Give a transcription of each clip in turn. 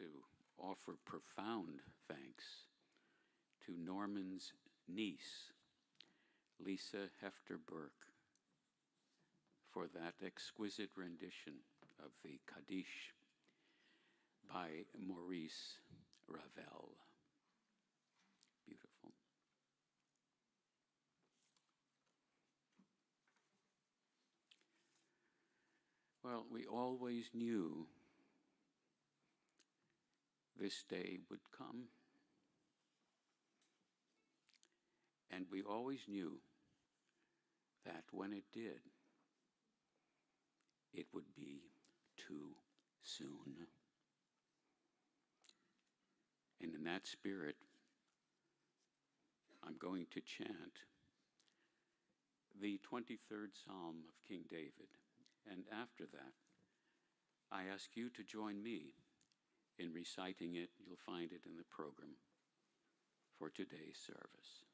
to offer profound thanks to Norman's niece, Lisa Hefter Burke, for that exquisite rendition of the Kaddish by Maurice Ravel. Beautiful. Well, we always knew this day would come. And we always knew that when it did, it would be too soon. And in that spirit, I'm going to chant the 23rd Psalm of King David. And after that, I ask you to join me in reciting it. You'll find it in the program for today's service.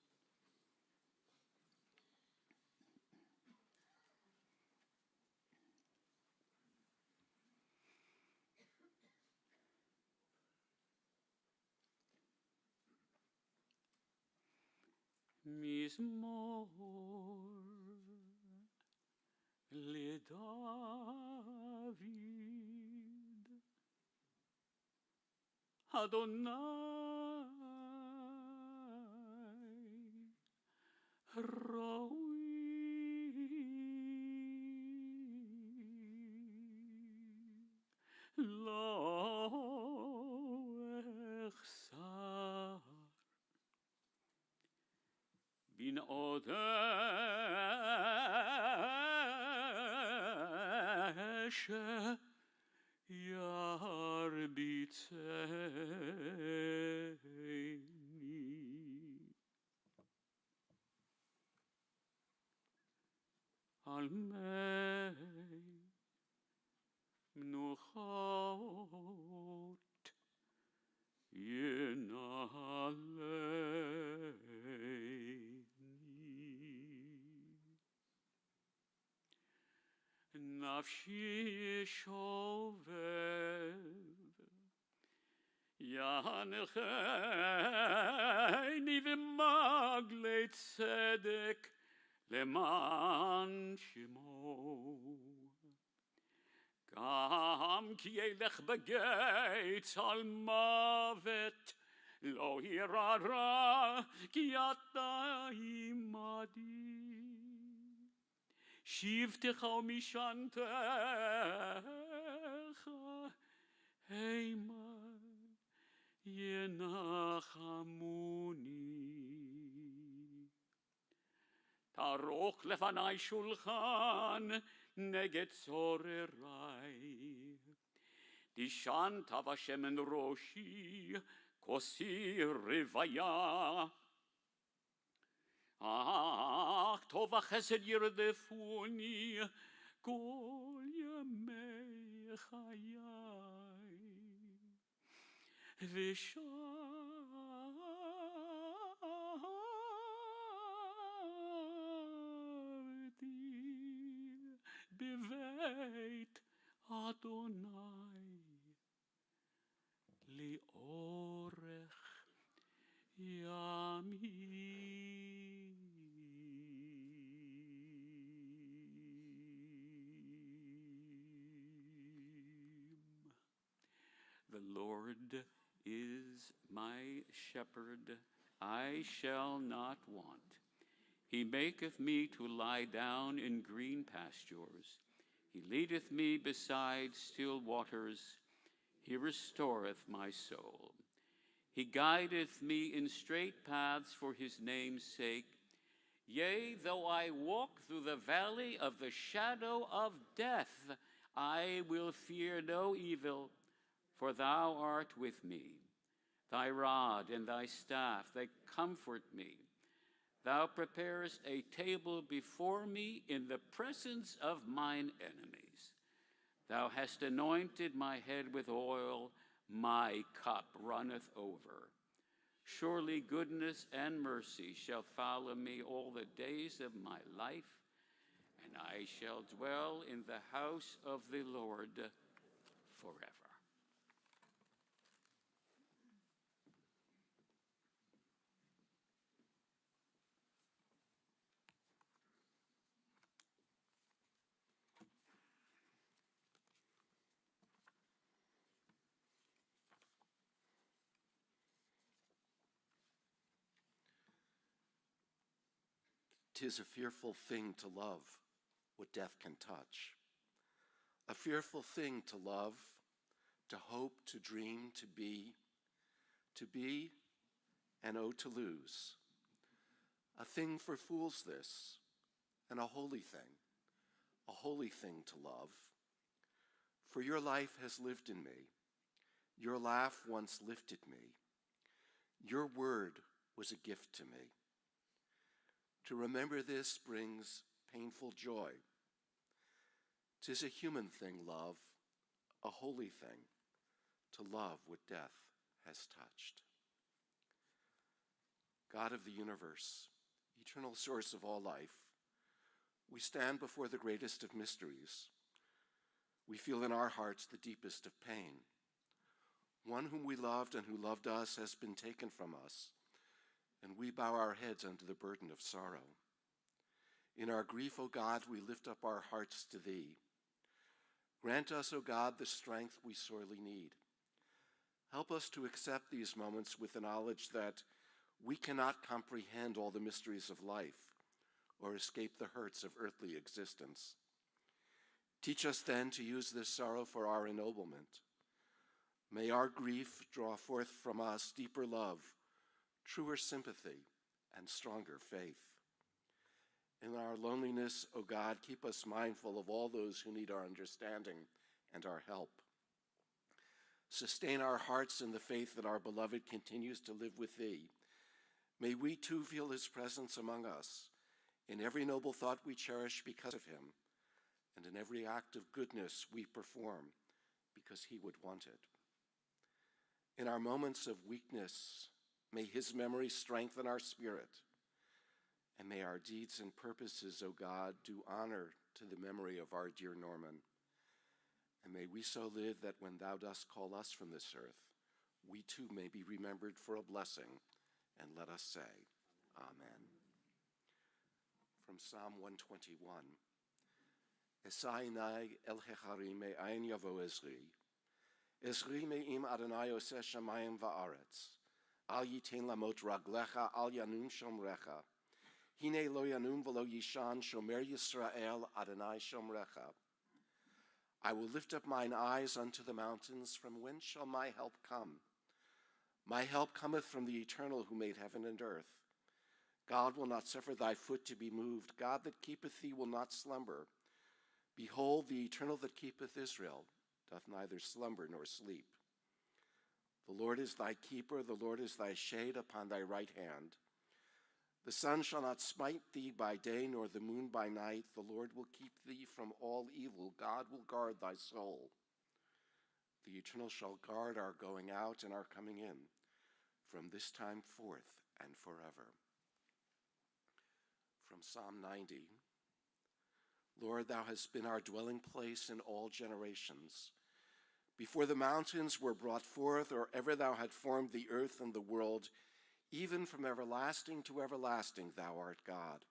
Mizmor LeDavid Adonai Rawi Lo Echsar bin Odesh Yarbitzeni Al mei Mnuchot Yenaleni Nafshi shovev Yanecheni v'magle tzedek leman shemo Gam ki yelech begeitz al mavet lo hirara ki ata imadi Shivtecha mishantecha heima yenachamuni Taroch lefanai shulchan neged zorerai Dishanta vashem roshi kosi revaya Ach, tova chesed yirdefuni kol yamei chayai v'shavti beveit Adonai liorech Yamim. The Lord is my shepherd, I shall not want. He maketh me to lie down in green pastures. He leadeth me beside still waters. He restoreth my soul. He guideth me in straight paths for his name's sake. Yea, though I walk through the valley of the shadow of death, I will fear no evil, for thou art with me. Thy rod and thy staff, they comfort me. Thou preparest a table before me in the presence of mine enemies. Thou hast anointed my head with oil, my cup runneth over. Surely goodness and mercy shall follow me all the days of my life, and I shall dwell in the house of the Lord forever. 'Tis a fearful thing to love what death can touch. A fearful thing to love, to hope, to dream, to be, and oh, to lose. A thing for fools this, and a holy thing to love. For your life has lived in me. Your laugh once lifted me. Your word was a gift to me. To remember this brings painful joy. 'Tis a human thing, love, a holy thing, to love what death has touched. God of the universe, eternal source of all life, we stand before the greatest of mysteries. We feel in our hearts the deepest of pain. One whom we loved and who loved us has been taken from us, and we bow our heads under the burden of sorrow. In our grief, O God, we lift up our hearts to Thee. Grant us, O God, the strength we sorely need. Help us to accept these moments with the knowledge that we cannot comprehend all the mysteries of life or escape the hurts of earthly existence. Teach us then to use this sorrow for our ennoblement. May our grief draw forth from us deeper love, truer sympathy, and stronger faith. In our loneliness, O God, keep us mindful of all those who need our understanding and our help. Sustain our hearts in the faith that our beloved continues to live with Thee. May we too feel His presence among us, in every noble thought we cherish because of Him, and in every act of goodness we perform because He would want it. In our moments of weakness, may His memory strengthen our spirit, and may our deeds and purposes, O God, do honor to the memory of our dear Norman. And may we so live that when Thou dost call us from this earth, we too may be remembered for a blessing, and let us say, Amen. From Psalm 121. Esai nai el hecharim me'ayin yavo Ezri. Ezri me'im Adonai oseh shamayim va'aretz. Al yitin lamot raglecha al yanum shomrecha. Hine lo yanum v'lo yishan shomer Yisrael Adonai shomrecha. I will lift up mine eyes unto the mountains. From whence shall my help come? My help cometh from the Eternal who made heaven and earth. God will not suffer thy foot to be moved. God that keepeth thee will not slumber. Behold, the Eternal that keepeth Israel doth neither slumber nor sleep. The Lord is thy keeper, the Lord is thy shade upon thy right hand. The sun shall not smite thee by day, nor the moon by night. The Lord will keep thee from all evil. God will guard thy soul. The Eternal shall guard our going out and our coming in, from this time forth and forever. From Psalm 90. Lord, Thou hast been our dwelling place in all generations. Before the mountains were brought forth, or ever Thou had formed the earth and the world, even from everlasting to everlasting, Thou art God.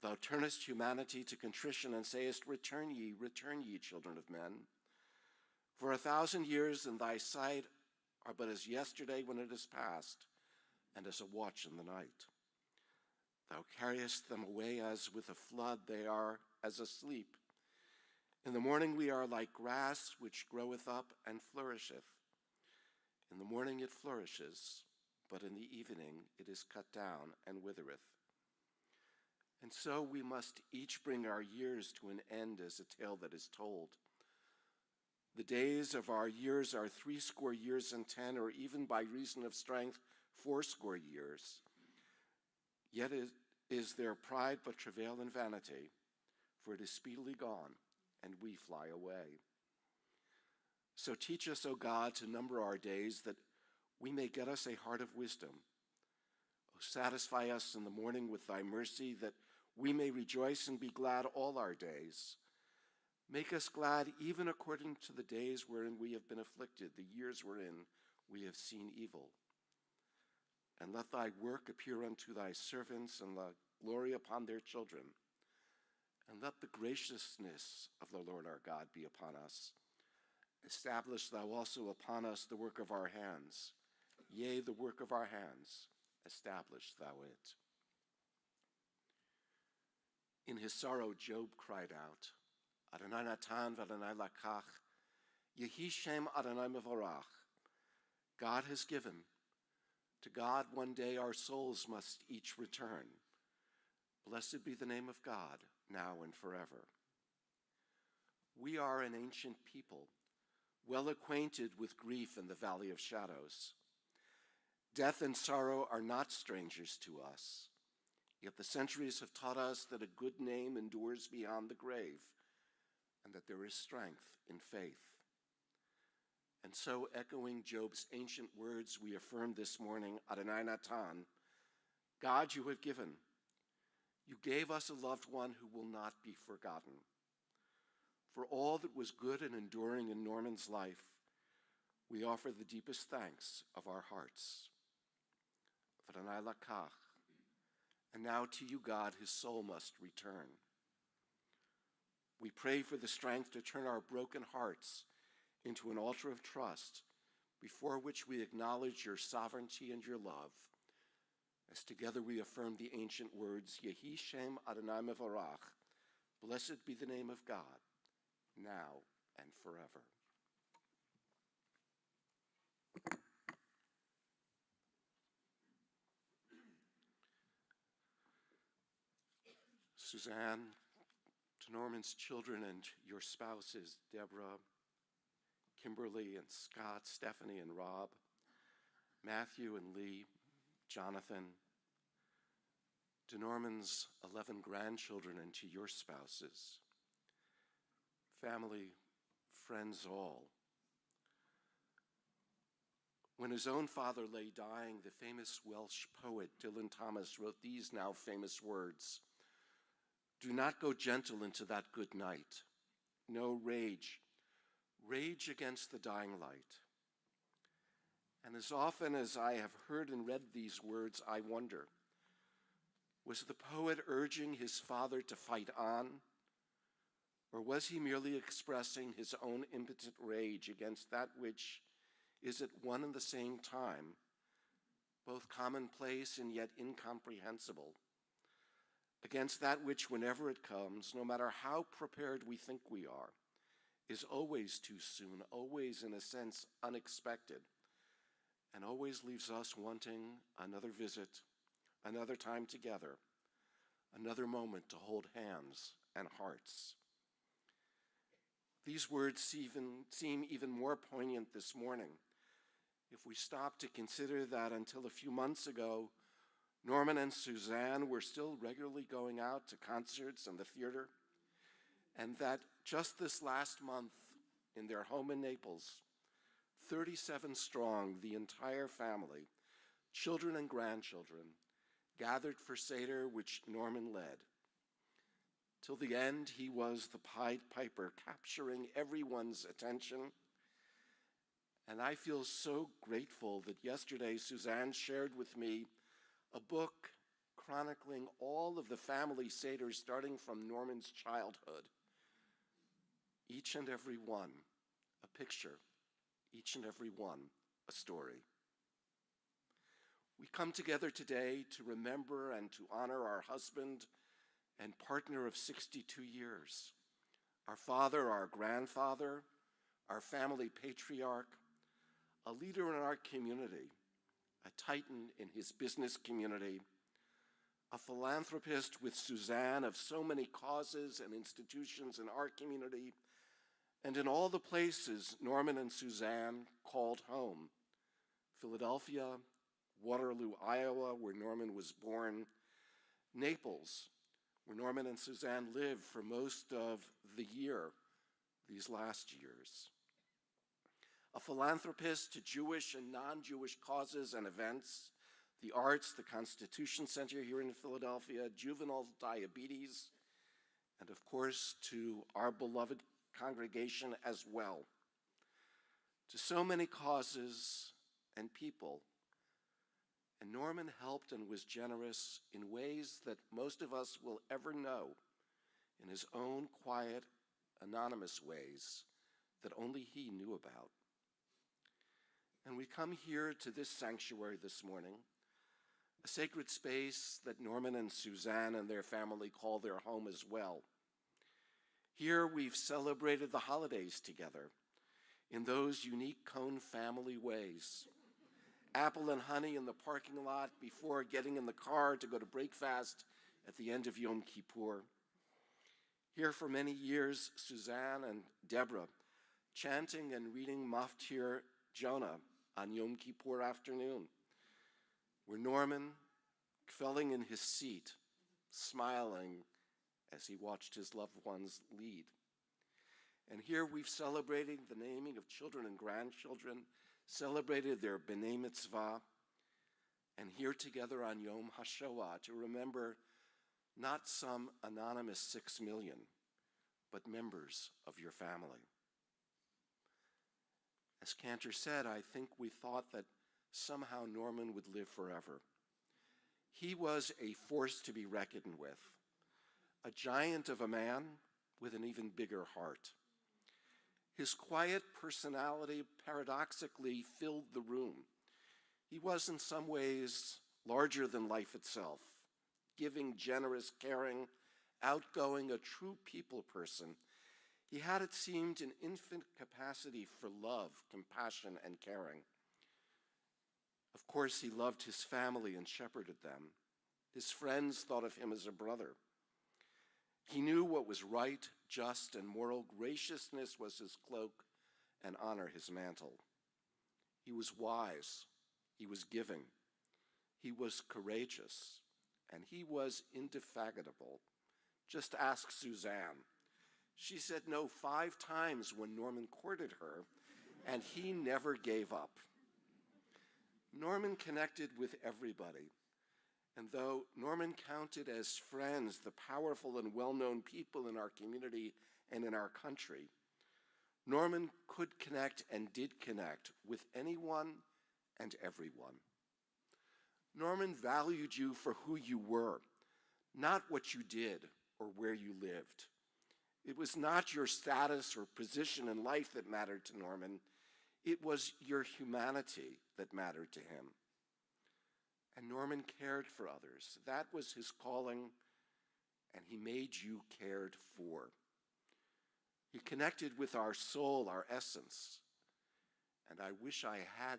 Thou turnest humanity to contrition and sayest, return ye, children of men. For 1,000 years in Thy sight are but as yesterday when it is past, and as a watch in the night. Thou carriest them away as with a flood, they are as asleep. In the morning we are like grass which groweth up and flourisheth. In the morning it flourishes, but in the evening it is cut down and withereth. And so we must each bring our years to an end as a tale that is told. The days of our years are 80 years and 10, or even by reason of strength, 80 years. Yet is their pride but travail and vanity, for it is speedily gone, and we fly away. So teach us, O God, to number our days, that we may get us a heart of wisdom. O satisfy us in the morning with Thy mercy, that we may rejoice and be glad all our days. Make us glad even according to the days wherein we have been afflicted, the years wherein we have seen evil. And let Thy work appear unto Thy servants, and the glory upon their children. And let the graciousness of the Lord our God be upon us. Establish Thou also upon us the work of our hands. Yea, the work of our hands, establish Thou it. In his sorrow, Job cried out, Adonai natan v'Adonai lakach, Yehi Shem Adonai mevorach. God has given. To God one day our souls must each return. Blessed be the name of God, now and forever. We are an ancient people, well acquainted with grief in the valley of shadows. Death and sorrow are not strangers to us, yet the centuries have taught us that a good name endures beyond the grave, and that there is strength in faith. And so, echoing Job's ancient words, we affirm this morning, Adonai natan, God, you have given. You gave us a loved one who will not be forgotten. For all that was good and enduring in Norman's life, we offer the deepest thanks of our hearts. Adonai lakach. And now to you, God, his soul must return. We pray for the strength to turn our broken hearts into an altar of trust before which we acknowledge your sovereignty and your love, as together we affirm the ancient words, Yehi Shem Adonai mevorach, blessed be the name of God, now and forever. Suzanne, to Norman's children and your spouses, Deborah, Kimberly and Scott, Stephanie and Rob, Matthew and Lee, Jonathan, to Norman's 11 grandchildren and to your spouses, family, friends all. When his own father lay dying, the famous Welsh poet Dylan Thomas wrote these now famous words, "Do not go gentle into that good night. No, rage against the dying light." And as often as I have heard and read these words, I wonder, was the poet urging his father to fight on? Or was he merely expressing his own impotent rage against that which is at one and the same time both commonplace and yet incomprehensible? Against that which, whenever it comes, no matter how prepared we think we are, is always too soon, always in a sense unexpected, and always leaves us wanting another visit, another time together, another moment to hold hands and hearts. These words seem even more poignant this morning if we stop to consider that until a few months ago, Norman and Suzanne were still regularly going out to concerts and the theater, and that just this last month in their home in Naples, 37 strong, the entire family, children and grandchildren, gathered for Seder, which Norman led. Till the end, he was the Pied Piper, capturing everyone's attention. And I feel so grateful that yesterday Suzanne shared with me a book chronicling all of the family Seders starting from Norman's childhood. Each and every one a picture, each and every one a story. We come together today to remember and to honor our husband and partner of 62 years, our father, our grandfather, our family patriarch, a leader in our community, a titan in his business community, a philanthropist with Suzanne of so many causes and institutions in our community, and in all the places Norman and Suzanne called home: Philadelphia, Waterloo, Iowa, where Norman was born, Naples, where Norman and Suzanne lived for most of the year, these last years. A philanthropist to Jewish and non-Jewish causes and events, the arts, the Constitution Center here in Philadelphia, juvenile diabetes, and of course to our beloved congregation as well. To so many causes and people. And Norman helped and was generous in ways that most of us will ever know, in his own quiet, anonymous ways that only he knew about. And we come here to this sanctuary this morning a sacred space that Norman and Suzanne and their family call their home as well. Here we've celebrated the holidays together in those unique Cohn family ways. Apple and honey in the parking lot before getting in the car to go to breakfast at the end of Yom Kippur. Here for many years, Suzanne and Deborah chanting and reading Maftir Jonah on Yom Kippur afternoon, where Norman, felling in his seat, smiling as he watched his loved ones lead. And here we've celebrated the naming of children and grandchildren, celebrated their B'nai Mitzvah, and here together on Yom HaShoah to remember not some anonymous 6 million, but members of your family. As Cantor said, I think we thought that somehow Norman would live forever. He was a force to be reckoned with, a giant of a man with an even bigger heart. His quiet personality paradoxically filled the room. He was in some ways larger than life itself, giving, generous, caring, outgoing, a true people person. He had, it seemed, an infinite capacity for love, compassion, and caring. Of course, he loved his family and shepherded them. His friends thought of him as a brother. He knew what was right, just, and moral. Graciousness was his cloak, and honor his mantle. He was wise. He was giving. He was courageous. And he was indefatigable. Just ask Suzanne. She said no 5 times when Norman courted her, and he never gave up. Norman connected with everybody. And though Norman counted as friends the powerful and well-known people in our community and in our country, Norman could connect and did connect with anyone and everyone. Norman valued you for who you were, not what you did or where you lived. It was not your status or position in life that mattered to Norman. It was your humanity that mattered to him. And Norman cared for others. That was his calling, and he made you cared for. He connected with our soul, our essence. And I wish I had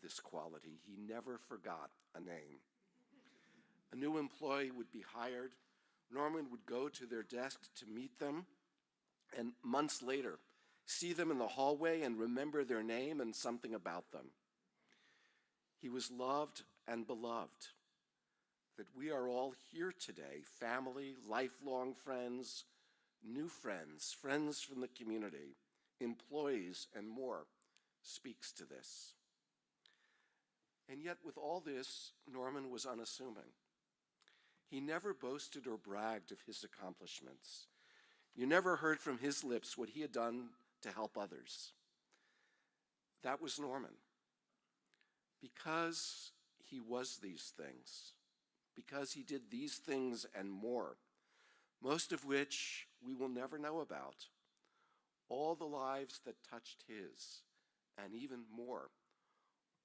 this quality. He never forgot a name. A new employee would be hired. Norman would go to their desk to meet them, and months later, see them in the hallway and remember their name and something about them. He was loved and beloved. That we are all here today, family, lifelong friends, new friends, friends from the community, employees, and more, speaks to this. And yet with all this, Norman was unassuming. He never boasted or bragged of his accomplishments. You never heard from his lips what he had done to help others. That was Norman. Because he was these things, because he did these things and more, most of which we will never know about, all the lives that touched his, and even more,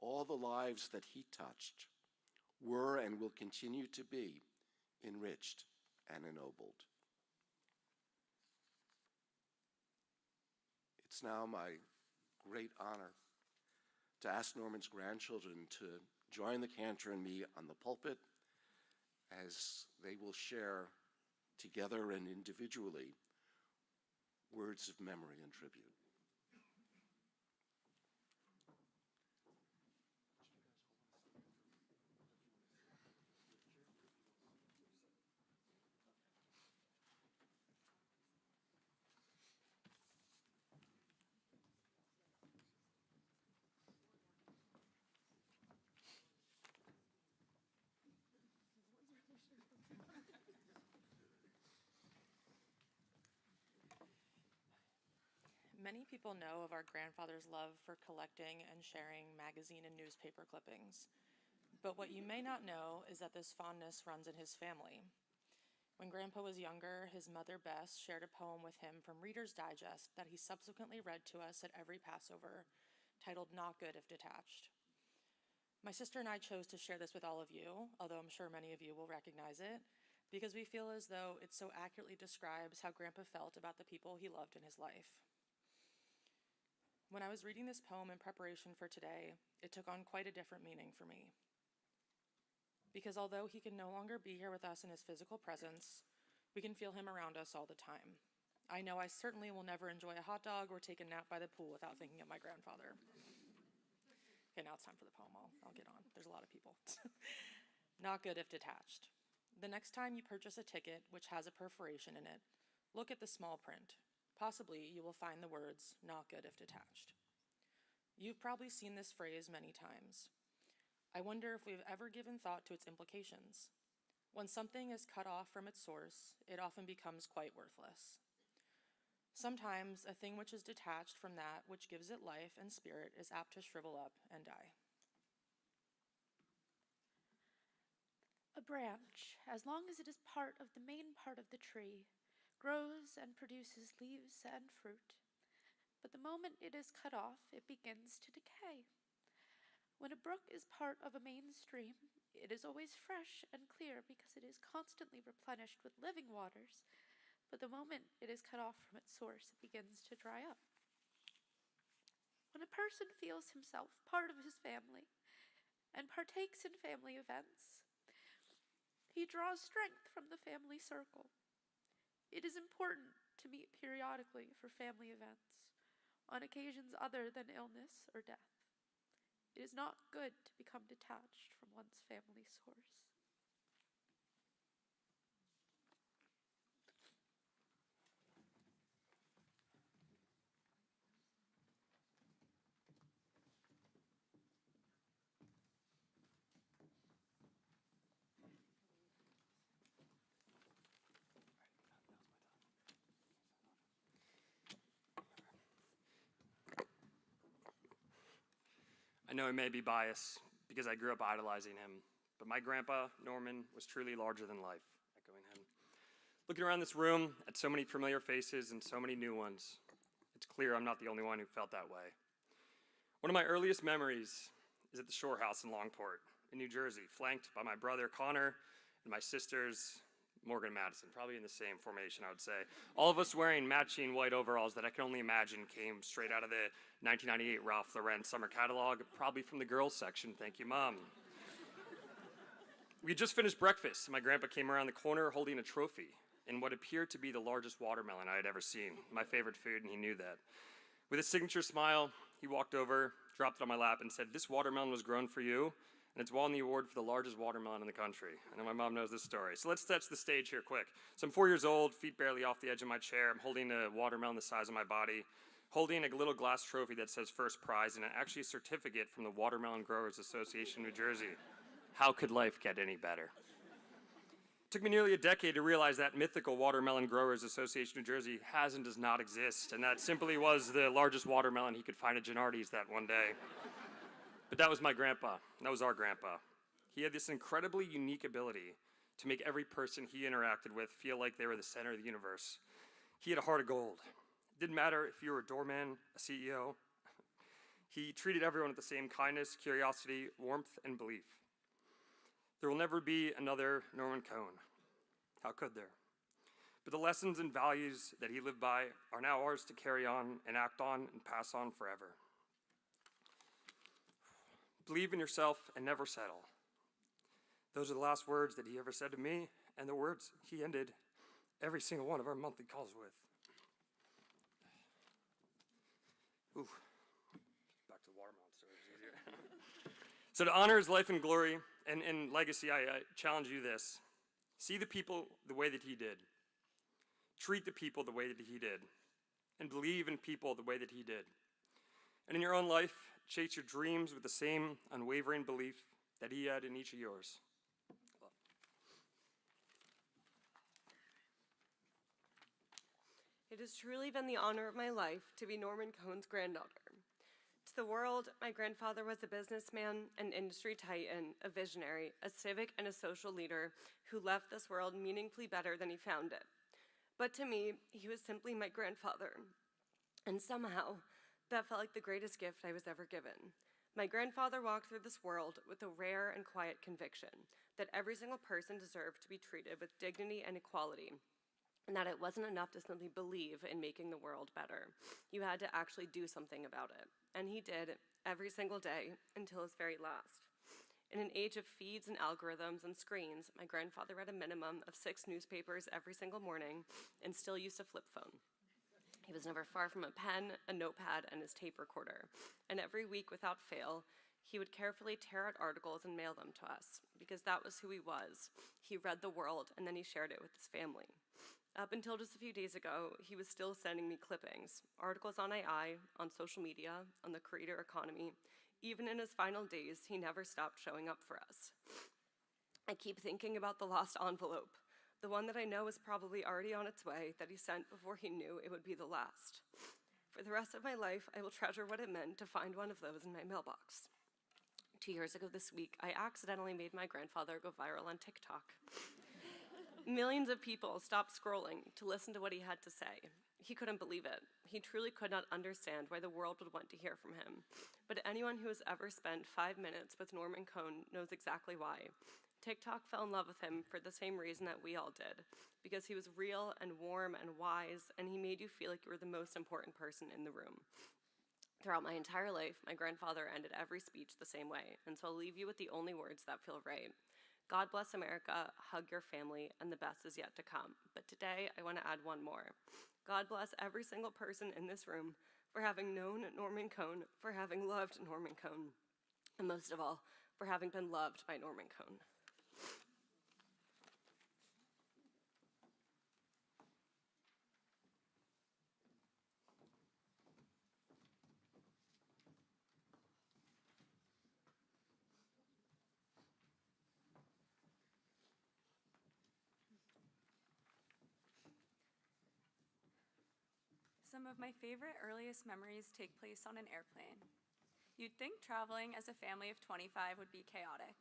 all the lives that he touched, were and will continue to be enriched and ennobled. It's now my great honor to ask Norman's grandchildren to join the cantor and me on the pulpit as they will share together and individually words of memory and tribute. Many people know of our grandfather's love for collecting and sharing magazine and newspaper clippings. But what you may not know is that this fondness runs in his family. When Grandpa was younger, his mother, Beth, shared a poem with him from Reader's Digest that he subsequently read to us at every Passover, titled Not Good If Detached. My sister and I chose to share this with all of you, although I'm sure many of you will recognize it, because we feel as though it so accurately describes how Grandpa felt about the people he loved in his life. When I was reading this poem in preparation for today, it took on quite a different meaning for me. Because although he can no longer be here with us in his physical presence, we can feel him around us all the time. I know I certainly will never enjoy a hot dog or take a nap by the pool without thinking of my grandfather. Okay, now it's time for the poem. I'll get on. There's a lot of people. Not good if detached. The next time you purchase a ticket which has a perforation in it, look at the small print. Possibly you will find the words, "Not good if detached." You've probably seen this phrase many times. I wonder if we've ever given thought to its implications. When something is cut off from its source, it often becomes quite worthless. Sometimes a thing which is detached from that which gives it life and spirit is apt to shrivel up and die. A branch, as long as it is part of the main part of the tree, grows and produces leaves and fruit. But the moment it is cut off, it begins to decay. When a brook is part of a main stream, it is always fresh and clear because it is constantly replenished with living waters. But the moment it is cut off from its source, it begins to dry up. When a person feels himself part of his family and partakes in family events, he draws strength from the family circle. It is important to meet periodically for family events, on occasions other than illness or death. It is not good to become detached from one's family source. I know I may be biased because I grew up idolizing him, but my grandpa, Norman, was truly larger than life, echoing him. Looking around this room at so many familiar faces and so many new ones, it's clear I'm not the only one who felt that way. One of my earliest memories is at the Shore House in Longport, in New Jersey, flanked by my brother Connor and my sisters Morgan and Madison, probably in the same formation, I would say. All of us wearing matching white overalls that I can only imagine came straight out of the 1998 Ralph Lauren summer catalog, probably from the girls section. Thank you, Mom. We had just finished breakfast, and my grandpa came around the corner holding a trophy in what appeared to be the largest watermelon I had ever seen, my favorite food, and he knew that. With a signature smile, he walked over, dropped it on my lap, and said, "This watermelon was grown for you, and it's won the award for the largest watermelon in the country." I know my mom knows this story. So let's set the stage here quick. So I'm 4 years old, feet barely off the edge of my chair. I'm holding a watermelon the size of my body, holding a little glass trophy that says first prize, and actually a certificate from the Watermelon Growers Association of New Jersey. How could life get any better? It took me nearly a decade to realize that mythical Watermelon Growers Association of New Jersey has and does not exist, and that simply was the largest watermelon he could find at Gennardi's that one day. But that was my grandpa. That was our grandpa. He had this incredibly unique ability to make every person he interacted with feel like they were the center of the universe. He had a heart of gold. It didn't matter if you were a doorman, a CEO. He treated everyone with the same kindness, curiosity, warmth, and belief. There will never be another Norman Cohn. How could there? But the lessons and values that he lived by are now ours to carry on and act on and pass on forever. Believe in yourself and never settle. Those are the last words that he ever said to me, and the words he ended every single one of our monthly calls with. Ooh. Back to the watermelon story, it's easier. So to honor his life and glory and legacy, I challenge you this. See the people the way that he did. Treat the people the way that he did. And believe in people the way that he did. And in your own life, chase your dreams with the same unwavering belief that he had in each of yours. It has truly been the honor of my life to be Norman Cohn's granddaughter. To the world, my grandfather was a businessman, an industry titan, a visionary, a civic and a social leader who left this world meaningfully better than he found it. But to me, he was simply my grandfather. And somehow, that felt like the greatest gift I was ever given. My grandfather walked through this world with a rare and quiet conviction that every single person deserved to be treated with dignity and equality, and that it wasn't enough to simply believe in making the world better. You had to actually do something about it. And he did every single day until his very last. In an age of feeds and algorithms and screens, my grandfather read a minimum of 6 newspapers every single morning and still used a flip phone. He was never far from a pen, a notepad, and his tape recorder. And every week, without fail, he would carefully tear out articles and mail them to us, because that was who he was. He read the world, and then he shared it with his family. Up until just a few days ago, he was still sending me clippings, articles on AI, on social media, on the creator economy. Even in his final days, he never stopped showing up for us. I keep thinking about the lost envelope, the one that I know is probably already on its way, that he sent before he knew it would be the last. For the rest of my life, I will treasure what it meant to find one of those in my mailbox. 2 years ago this week, I accidentally made my grandfather go viral on TikTok. Millions of people stopped scrolling to listen to what he had to say. He couldn't believe it. He truly could not understand why the world would want to hear from him. But anyone who has ever spent 5 minutes with Norman Cohn knows exactly why. TikTok fell in love with him for the same reason that we all did, because he was real and warm and wise, and he made you feel like you were the most important person in the room. Throughout my entire life, my grandfather ended every speech the same way, and so I'll leave you with the only words that feel right. God bless America, hug your family, and the best is yet to come. But today, I want to add one more. God bless every single person in this room for having known Norman Cohn, for having loved Norman Cohn, and most of all, for having been loved by Norman Cohn. Some of my favorite earliest memories take place on an airplane. You'd think traveling as a family of 25 would be chaotic.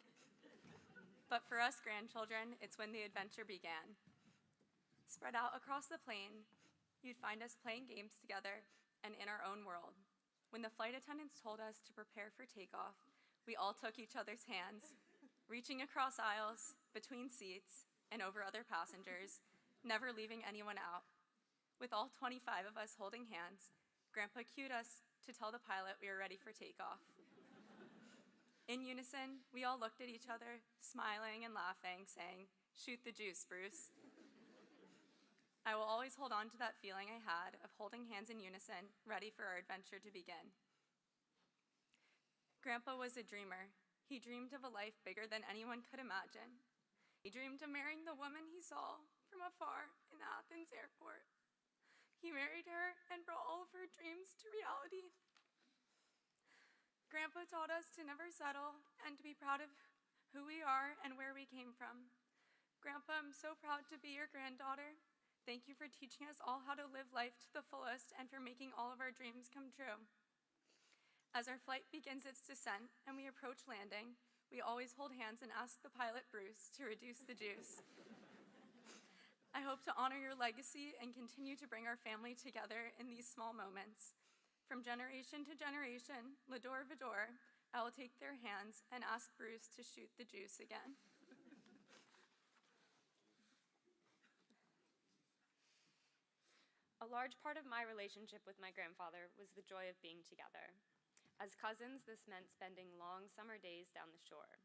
But for us grandchildren, it's when the adventure began. Spread out across the plane, you'd find us playing games together and in our own world. When the flight attendants told us to prepare for takeoff, we all took each other's hands, reaching across aisles, between seats, and over other passengers, never leaving anyone out. With all 25 of us holding hands, Grandpa cued us to tell the pilot we were ready for takeoff. In unison, we all looked at each other, smiling and laughing, saying, "Shoot the juice, Bruce." I will always hold on to that feeling I had of holding hands in unison, ready for our adventure to begin. Grandpa was a dreamer. He dreamed of a life bigger than anyone could imagine. He dreamed of marrying the woman he saw from afar in the Athens airport. He married her and brought all of her dreams to reality. Grandpa taught us to never settle and to be proud of who we are and where we came from. Grandpa, I'm so proud to be your granddaughter. Thank you for teaching us all how to live life to the fullest and for making all of our dreams come true. As our flight begins its descent and we approach landing, we always hold hands and ask the pilot, Bruce, to reduce the juice. I hope to honor your legacy and continue to bring our family together in these small moments. From generation to generation, Lador Vidor, I will take their hands and ask Bruce to shoot the juice again. A large part of my relationship with my grandfather was the joy of being together. As cousins, this meant spending long summer days down the shore.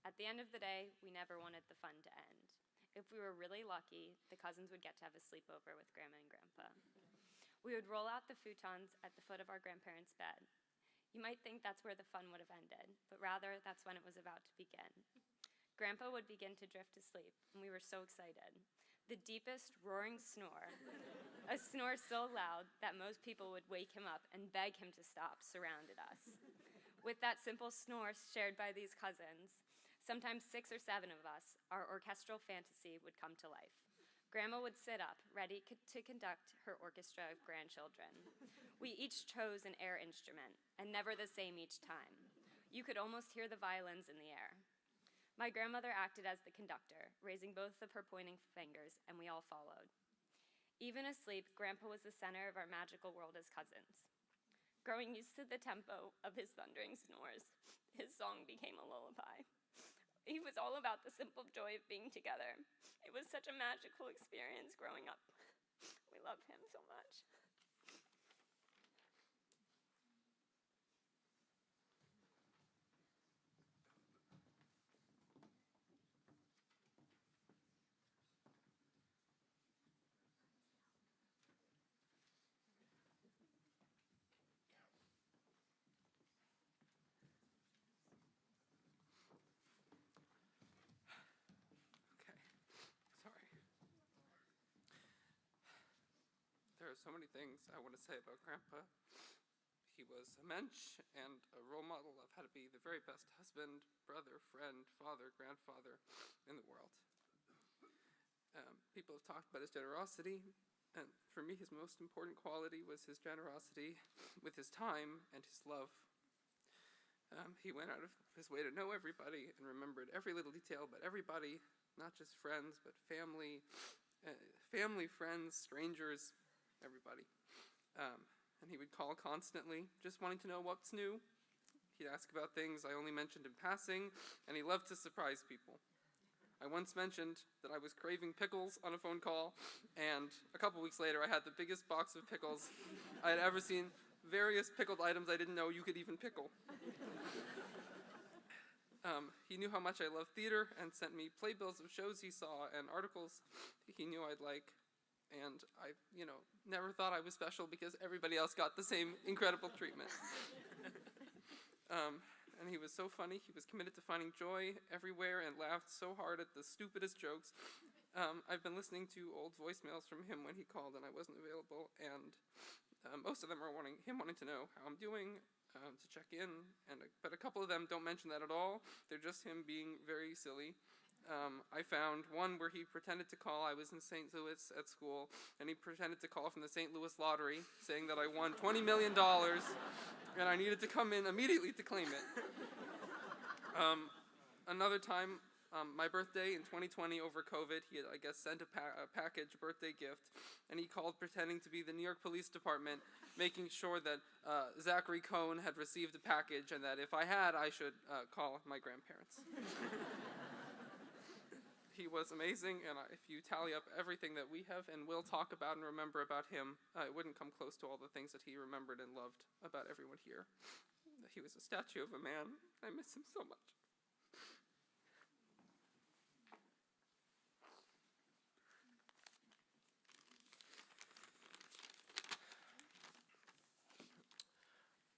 At the end of the day, we never wanted the fun to end. If we were really lucky, the cousins would get to have a sleepover with Grandma and Grandpa. We would roll out the futons at the foot of our grandparents' bed. You might think that's where the fun would have ended, but rather that's when it was about to begin. Grandpa would begin to drift to sleep, and we were so excited. The deepest roaring snore, a snore so loud that most people would wake him up and beg him to stop, surrounded us. With that simple snore shared by these cousins, sometimes 6 or 7 of us, our orchestral fantasy would come to life. Grandma would sit up, ready to conduct her orchestra of grandchildren. We each chose an air instrument, and never the same each time. You could almost hear the violins in the air. My grandmother acted as the conductor, raising both of her pointing fingers, and we all followed. Even asleep, Grandpa was the center of our magical world as cousins. Growing used to the tempo of his thundering snores, his song became a lullaby. He was all about the simple joy of being together. It was such a magical experience growing up. We love him so much. Okay, sorry. There are so many things I want to say about Grandpa. He was a mensch and a role model of how to be the very best husband, brother, friend, father, grandfather in the world. People have talked about his generosity, and for me, his most important quality was his generosity with his time and his love. He went out of his way to know everybody and remembered every little detail about everybody, not just friends, but family, friends, strangers, everybody. And he would call constantly, just wanting to know what's new. He'd ask about things I only mentioned in passing, and he loved to surprise people. I once mentioned that I was craving pickles on a phone call, and a couple weeks later I had the biggest box of pickles I had ever seen, various pickled items I didn't know you could even pickle. He knew how much I loved theater and sent me playbills of shows he saw and articles he knew I'd like. And I, never thought I was special because everybody else got the same incredible treatment. And he was so funny. He was committed to finding joy everywhere and laughed so hard at the stupidest jokes. I've been listening to old voicemails from him when he called and I wasn't available, and most of them are wanting to know how I'm doing, to check in, but a couple of them don't mention that at all. They're just him being very silly. I found one where he pretended to call. I was in St. Louis at school, and he pretended to call from the St. Louis lottery, saying that I won $20 million, and I needed to come in immediately to claim it. Another time, my birthday in 2020 over COVID, he had, I guess, sent a package birthday gift, and he called pretending to be the New York Police Department, making sure that Zachary Cohn had received a package, and that if I had, I should call my grandparents. He was amazing, and if you tally up everything that we have and will talk about and remember about him, it wouldn't come close to all the things that he remembered and loved about everyone here. He was a statue of a man. I miss him so much.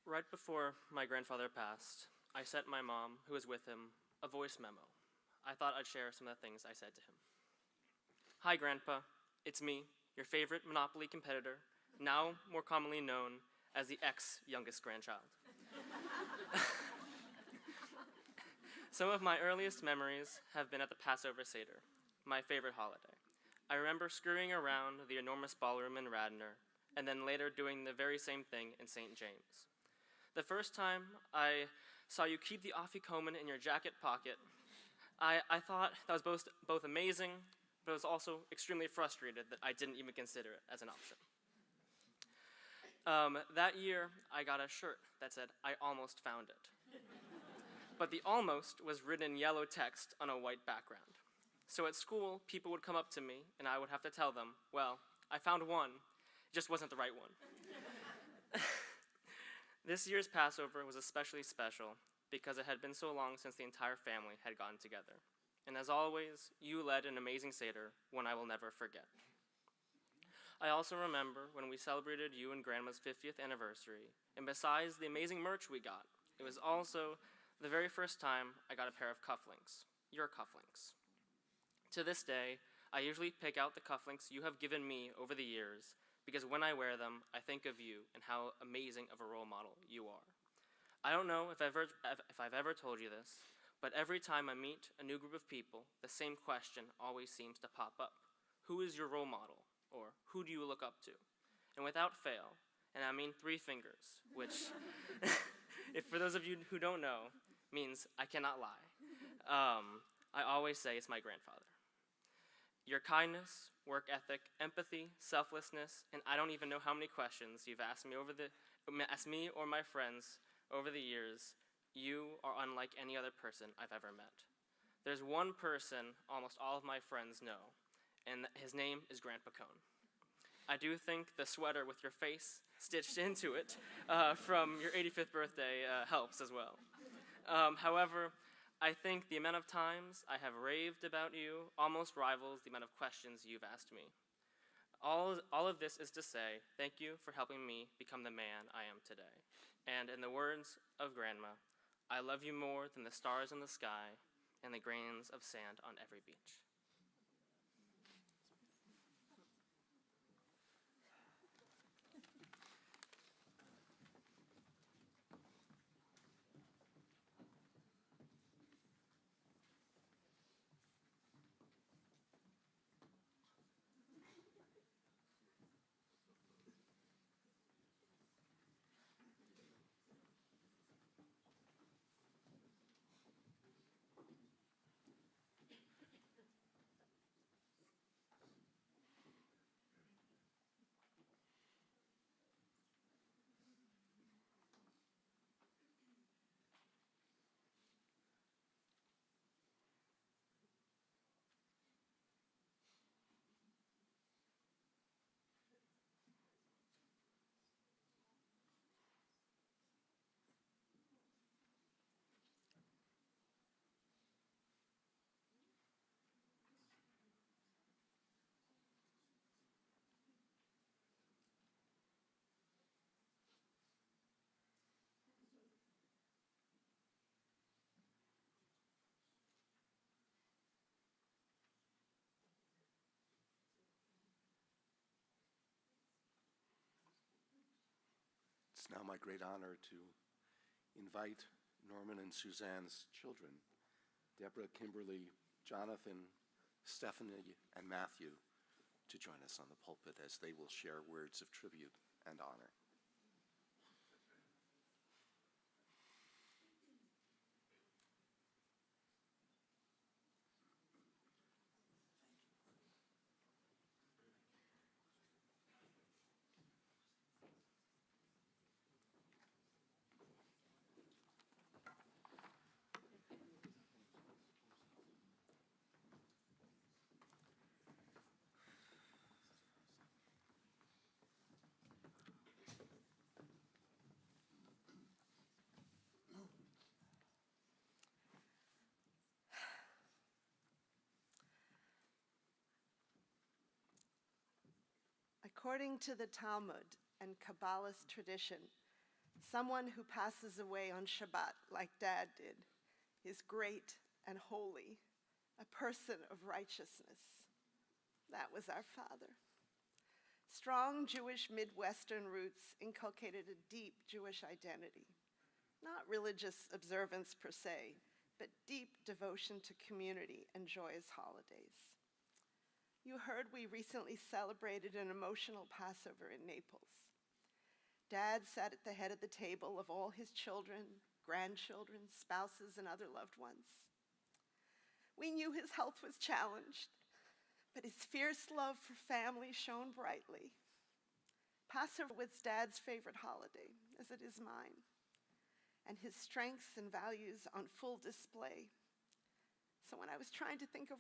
Right before my grandfather passed, I sent my mom, who was with him, a voice memo. I thought I'd share some of the things I said to him. Hi, Grandpa. It's me, your favorite Monopoly competitor, now more commonly known as the ex-youngest grandchild. Some of my earliest memories have been at the Passover Seder, my favorite holiday. I remember scurrying around the enormous ballroom in Radnor, and then later doing the very same thing in St. James. The first time I saw you keep the afikoman in your jacket pocket, I thought that was both amazing, but I was also extremely frustrated that I didn't even consider it as an option. That year, I got a shirt that said, I almost found it. But the almost was written in yellow text on a white background. So at school, people would come up to me, and I would have to tell them, well, I found one, it just wasn't the right one. This year's Passover was especially special because it had been so long since the entire family had gotten together. And as always, you led an amazing Seder, one I will never forget. I also remember when we celebrated you and Grandma's 50th anniversary, and besides the amazing merch we got, it was also the very first time I got a pair of cufflinks, your cufflinks. To this day, I usually pick out the cufflinks you have given me over the years, because when I wear them, I think of you and how amazing of a role model you are. I don't know if I've ever told you this, but every time I meet a new group of people, the same question always seems to pop up. Who is your role model? Or who do you look up to? And without fail, and I mean 3 fingers, which, if for those of you who don't know, means I cannot lie. I always say it's my grandfather. Your kindness, work ethic, empathy, selflessness, and I don't even know how many questions you've asked me over the As me or my friends over the years, you are unlike any other person I've ever met. There's one person almost all of my friends know, and his name is Grandpa Cone. I do think the sweater with your face stitched into it from your 85th birthday helps as well. However, I think the amount of times I have raved about you almost rivals the amount of questions you've asked me. All of this is to say thank you for helping me become the man I am today. And in the words of Grandma, I love you more than the stars in the sky and the grains of sand on every beach. It's now my great honor to invite Norman and Suzanne's children, Deborah, Kimberly, Jonathan, Stephanie, and Matthew, to join us on the pulpit as they will share words of tribute and honor. According to the Talmud and Kabbalist tradition, someone who passes away on Shabbat, like Dad did, is great and holy, a person of righteousness. That was our father. Strong Jewish Midwestern roots inculcated a deep Jewish identity, not religious observance per se, but deep devotion to community and joyous holidays. You heard we recently celebrated an emotional Passover in Naples. Dad sat at the head of the table of all his children, grandchildren, spouses, and other loved ones. We knew his health was challenged, but his fierce love for family shone brightly. Passover was Dad's favorite holiday, as it is mine, and his strengths and values on full display. So when I was trying to think of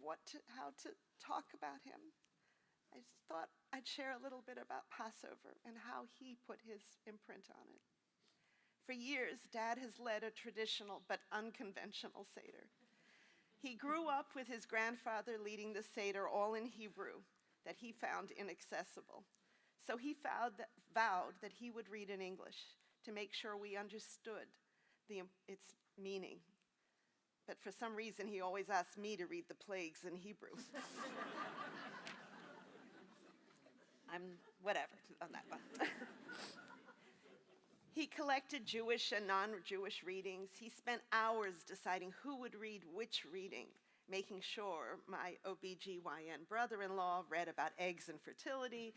how to talk about him, I thought I'd share a little bit about Passover and how he put his imprint on it. For years, Dad has led a traditional but unconventional Seder. He grew up with his grandfather leading the Seder all in Hebrew that he found inaccessible. So he vowed that he would read in English to make sure we understood its meaning. But for some reason, he always asked me to read the plagues in Hebrew. I'm whatever on that one. He collected Jewish and non-Jewish readings. He spent hours deciding who would read which reading, making sure my OBGYN brother-in-law read about eggs and fertility,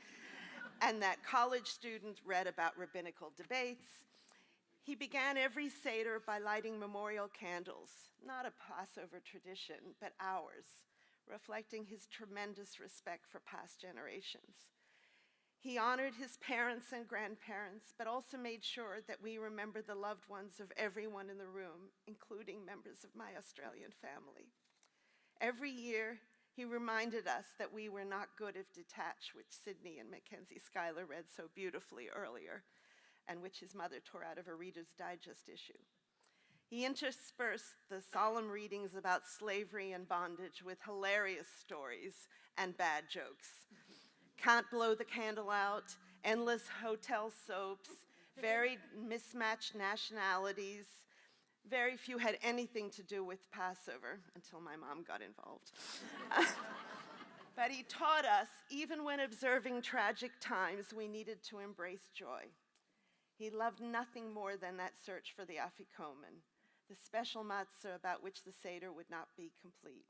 and that college students read about rabbinical debates. He began every Seder by lighting memorial candles, not a Passover tradition, but ours, reflecting his tremendous respect for past generations. He honored his parents and grandparents, but also made sure that we remember the loved ones of everyone in the room, including members of my Australian family. Every year, he reminded us that we were not good if detached, which Sydney and Mackenzie Schuyler read so beautifully earlier, and which his mother tore out of a Reader's Digest issue. He interspersed the solemn readings about slavery and bondage with hilarious stories and bad jokes. Can't Blow the Candle Out, endless hotel soaps, varied mismatched nationalities. Very few had anything to do with Passover until my mom got involved. But he taught us, even when observing tragic times, we needed to embrace joy. He loved nothing more than that search for the afikomen, the special matzah about which the Seder would not be complete.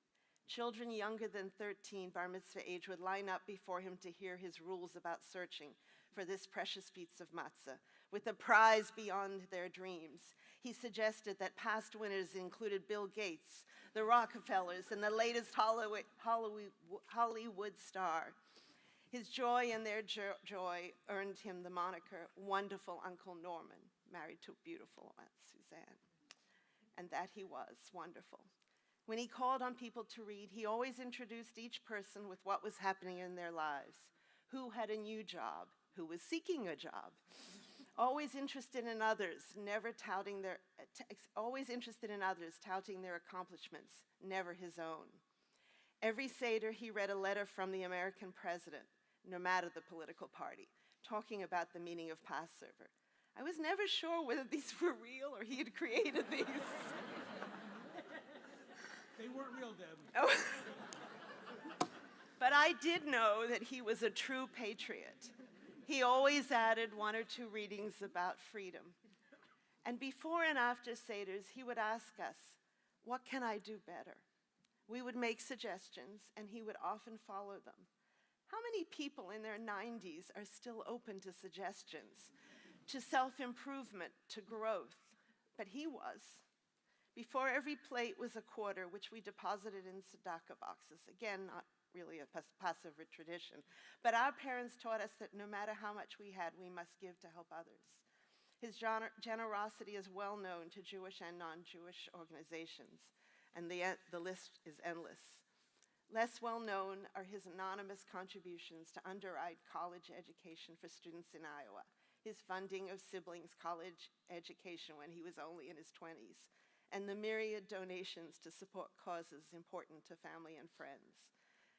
Children younger than 13, bar mitzvah age, would line up before him to hear his rules about searching for this precious piece of matzah, with a prize beyond their dreams. He suggested that past winners included Bill Gates, the Rockefellers, and the latest Hollywood star. His joy and their joy earned him the moniker Wonderful Uncle Norman, married to beautiful Aunt Suzanne. And that he was wonderful. When he called on people to read, he always introduced each person with what was happening in their lives, who had a new job, who was seeking a job, always interested in others, touting their accomplishments, never his own. Every Seder, he read a letter from the American president, no matter the political party, talking about the meaning of Passover. I was never sure whether these were real or he had created these. They weren't real, Deb. Oh. But I did know that he was a true patriot. He always added one or two readings about freedom. And before and after Seders, he would ask us, what can I do better? We would make suggestions, and he would often follow them. How many people in their 90s are still open to suggestions, to self-improvement, to growth? But he was. Before every plate was a quarter, which we deposited in tzedakah boxes. Again, not really a Passover tradition. But our parents taught us that no matter how much we had, we must give to help others. His generosity is well known to Jewish and non-Jewish organizations, and the list is endless. Less well known are his anonymous contributions to underwrite college education for students in Iowa, his funding of siblings' college education when he was only in his 20s, and the myriad donations to support causes important to family and friends.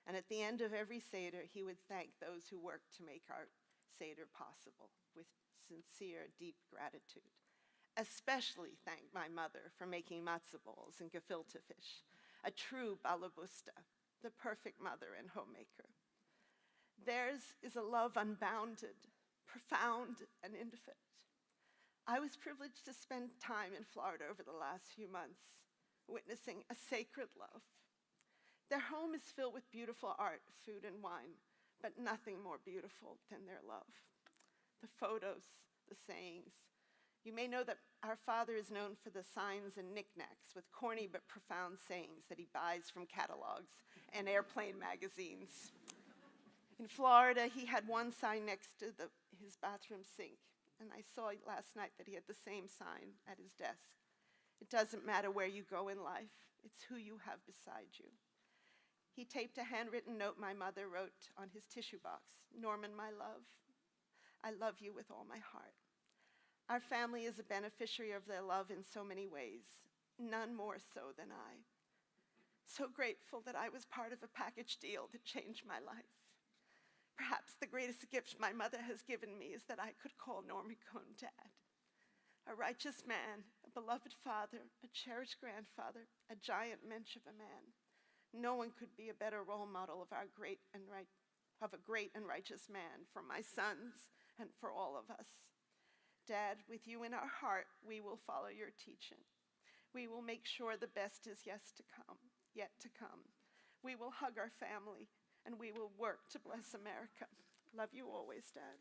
And at the end of every Seder, he would thank those who worked to make our Seder possible with sincere, deep gratitude. Especially thank my mother for making matzah balls and gefilte fish, a true balabusta, the perfect mother and homemaker. Theirs is a love unbounded, profound, and infinite. I was privileged to spend time in Florida over the last few months, witnessing a sacred love. Their home is filled with beautiful art, food, and wine, but nothing more beautiful than their love. The photos, the sayings. You may know that our father is known for the signs and knickknacks with corny but profound sayings that he buys from catalogs and airplane magazines. In Florida, he had one sign next to his bathroom sink. And I saw last night that he had the same sign at his desk. It doesn't matter where you go in life, it's who you have beside you. He taped a handwritten note my mother wrote on his tissue box. Norman, my love, I love you with all my heart. Our family is a beneficiary of their love in so many ways, none more so than I. So grateful that I was part of a package deal that changed my life. Perhaps the greatest gift my mother has given me is that I could call Norman Cohn Dad. A righteous man, a beloved father, a cherished grandfather, a giant mensch of a man. No one could be a better role model of a great and righteous man for my sons and for all of us. Dad, with you in our heart, we will follow your teaching. We will make sure the best is yet to come. We will hug our family, and we will work to bless America. Love you always, Dad.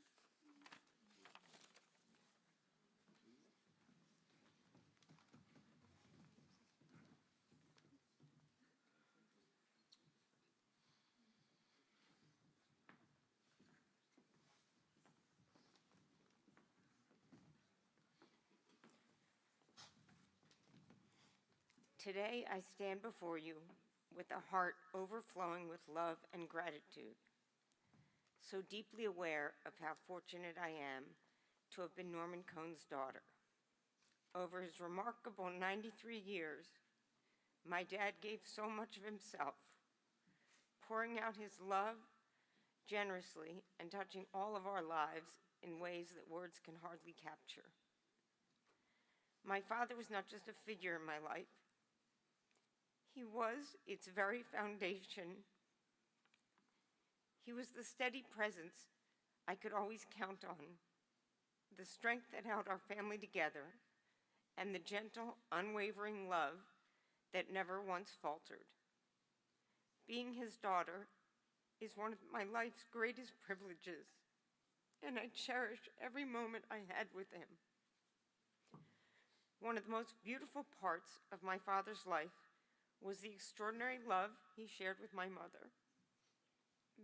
Today I stand before you with a heart overflowing with love and gratitude, so deeply aware of how fortunate I am to have been Norman Cohn's daughter. Over his remarkable 93 years, my dad gave so much of himself, pouring out his love generously and touching all of our lives in ways that words can hardly capture. My father was not just a figure in my life. He was its very foundation. He was the steady presence I could always count on, the strength that held our family together, and the gentle, unwavering love that never once faltered. Being his daughter is one of my life's greatest privileges, and I cherish every moment I had with him. One of the most beautiful parts of my father's life was the extraordinary love he shared with my mother.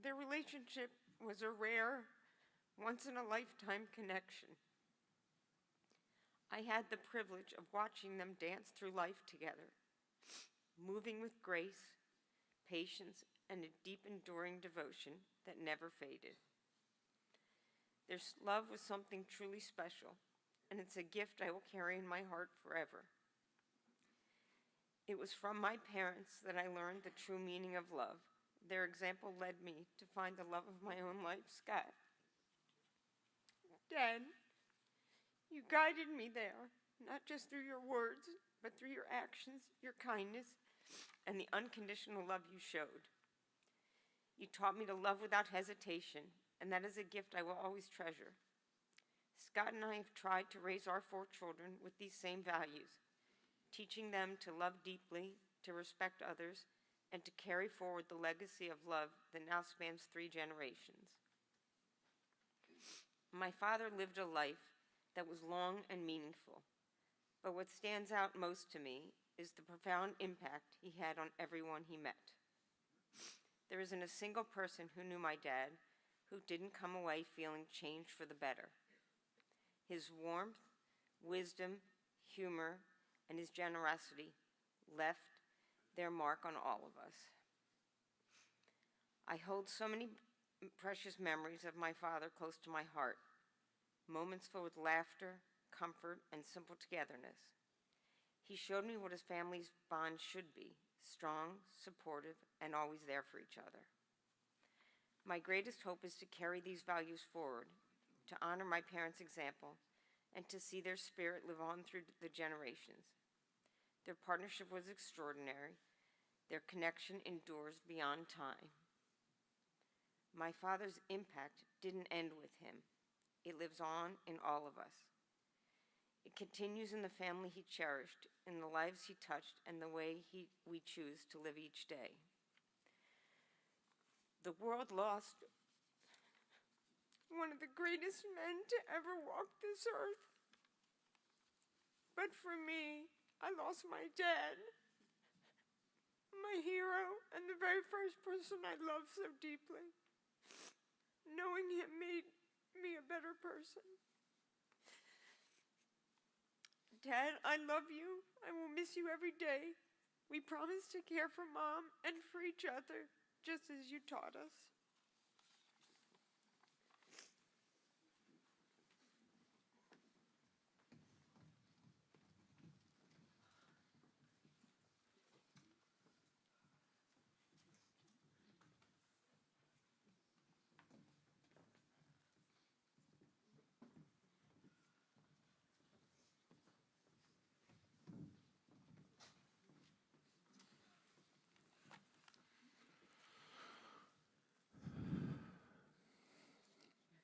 Their relationship was a rare, once-in-a-lifetime connection. I had the privilege of watching them dance through life together, moving with grace, patience, and a deep, enduring devotion that never faded. Their love was something truly special, and it's a gift I will carry in my heart forever. It was from my parents that I learned the true meaning of love. Their example led me to find the love of my own life, Scott. Dad, you guided me there, not just through your words, but through your actions, your kindness, and the unconditional love you showed. You taught me to love without hesitation, and that is a gift I will always treasure. Scott and I have tried to raise our 4 children with these same values, teaching them to love deeply, to respect others, and to carry forward the legacy of love that now spans 3 generations. My father lived a life that was long and meaningful, but what stands out most to me is the profound impact he had on everyone he met. There isn't a single person who knew my dad who didn't come away feeling changed for the better. His warmth, wisdom, humor, and his generosity left their mark on all of us. I hold so many precious memories of my father close to my heart, moments filled with laughter, comfort, and simple togetherness. He showed me what his family's bond should be: strong, supportive, and always there for each other. My greatest hope is to carry these values forward, to honor my parents' example, and to see their spirit live on through the generations. Their partnership was extraordinary. Their connection endures beyond time. My father's impact didn't end with him. It lives on in all of us. It continues in the family he cherished, in the lives he touched, and the way we choose to live each day. The world lost one of the greatest men to ever walk this earth. But for me, I lost my dad, my hero, and the very first person I loved so deeply. Knowing him made me a better person. Dad, I love you. I will miss you every day. We promise to care for Mom and for each other, just as you taught us.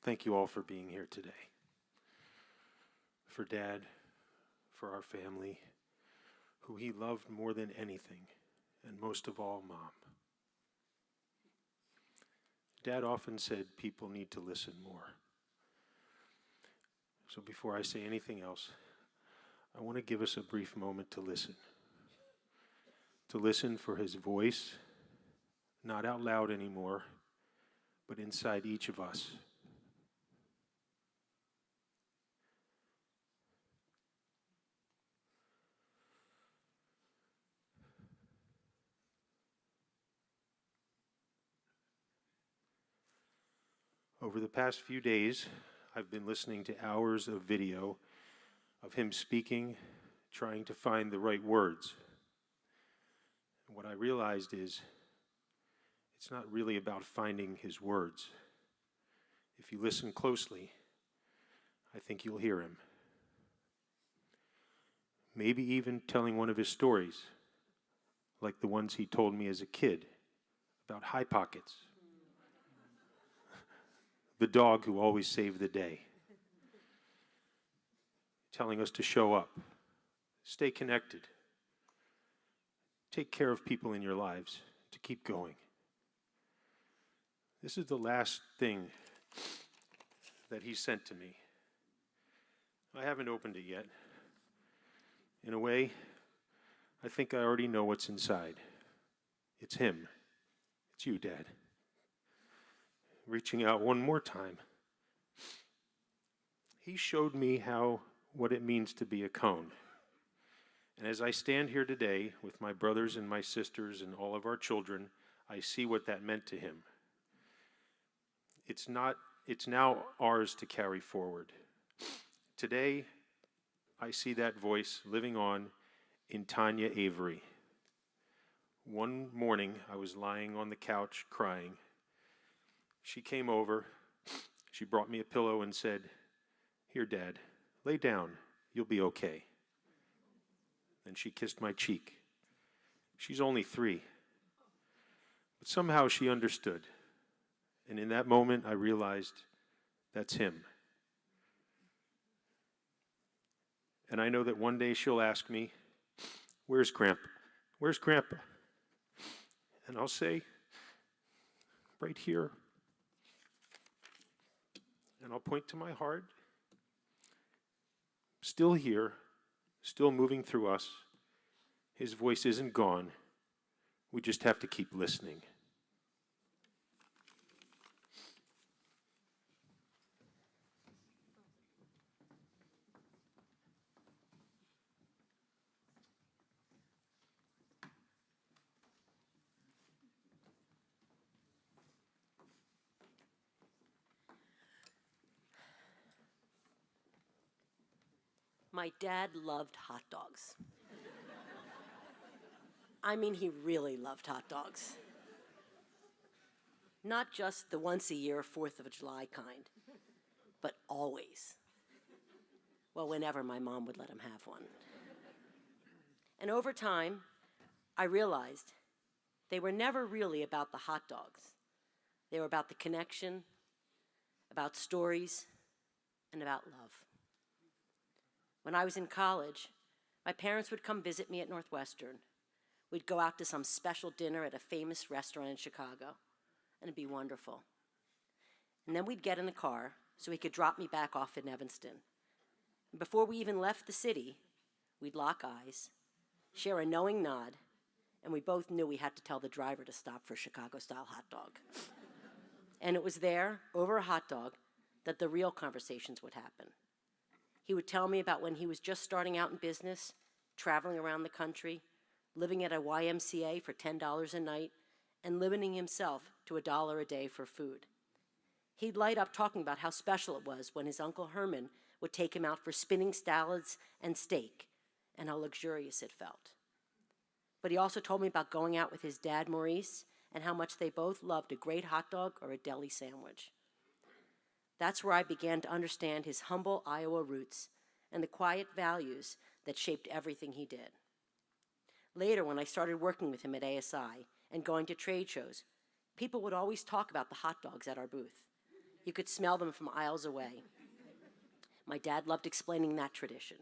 Thank you all for being here today. For Dad, for our family, who he loved more than anything, and most of all, Mom. Dad often said people need to listen more. So before I say anything else, I want to give us a brief moment to listen. To listen for his voice, not out loud anymore, but inside each of us. Over the past few days, I've been listening to hours of video of him speaking, trying to find the right words. And what I realized is it's not really about finding his words. If you listen closely, I think you'll hear him. Maybe even telling one of his stories, like the ones he told me as a kid about High Pockets, the dog who always saved the day. Telling us to show up, stay connected, take care of people in your lives, to keep going. This is the last thing that he sent to me. I haven't opened it yet. In a way, I think I already know what's inside. It's him. It's you, Dad. Reaching out one more time. He showed me what it means to be a cone. And as I stand here today with my brothers and my sisters and all of our children, I see what that meant to him. It's now ours to carry forward. Today, I see that voice living on in Tanya Avery. One morning, I was lying on the couch crying. She came over, she brought me a pillow and said, "Here, Dad, lay down, you'll be okay." Then she kissed my cheek. She's only 3. But somehow she understood. And in that moment, I realized that's him. And I know that one day she'll ask me, "Where's Grandpa? Where's Grandpa?" And I'll say, "Right here." And I'll point to my heart, still here, still moving through us. His voice isn't gone. We just have to keep listening. My dad loved hot dogs. I mean, he really loved hot dogs. Not just the once a year 4th of July kind, but always. Well, whenever my mom would let him have one. And over time, I realized they were never really about the hot dogs. They were about the connection, about stories, and about love. When I was in college, my parents would come visit me at Northwestern. We'd go out to some special dinner at a famous restaurant in Chicago, and it'd be wonderful. And then we'd get in the car so he could drop me back off in Evanston. And before we even left the city, we'd lock eyes, share a knowing nod, and we both knew we had to tell the driver to stop for a Chicago-style hot dog. And it was there, over a hot dog, that the real conversations would happen. He would tell me about when he was just starting out in business, traveling around the country, living at a YMCA for $10 a night, and limiting himself to $1 a day for food. He'd light up talking about how special it was when his Uncle Herman would take him out for spinning salads and steak, and how luxurious it felt. But he also told me about going out with his dad, Maurice, and how much they both loved a great hot dog or a deli sandwich. That's where I began to understand his humble Iowa roots and the quiet values that shaped everything he did. Later, when I started working with him at ASI and going to trade shows, people would always talk about the hot dogs at our booth. You could smell them from aisles away. My dad loved explaining that tradition.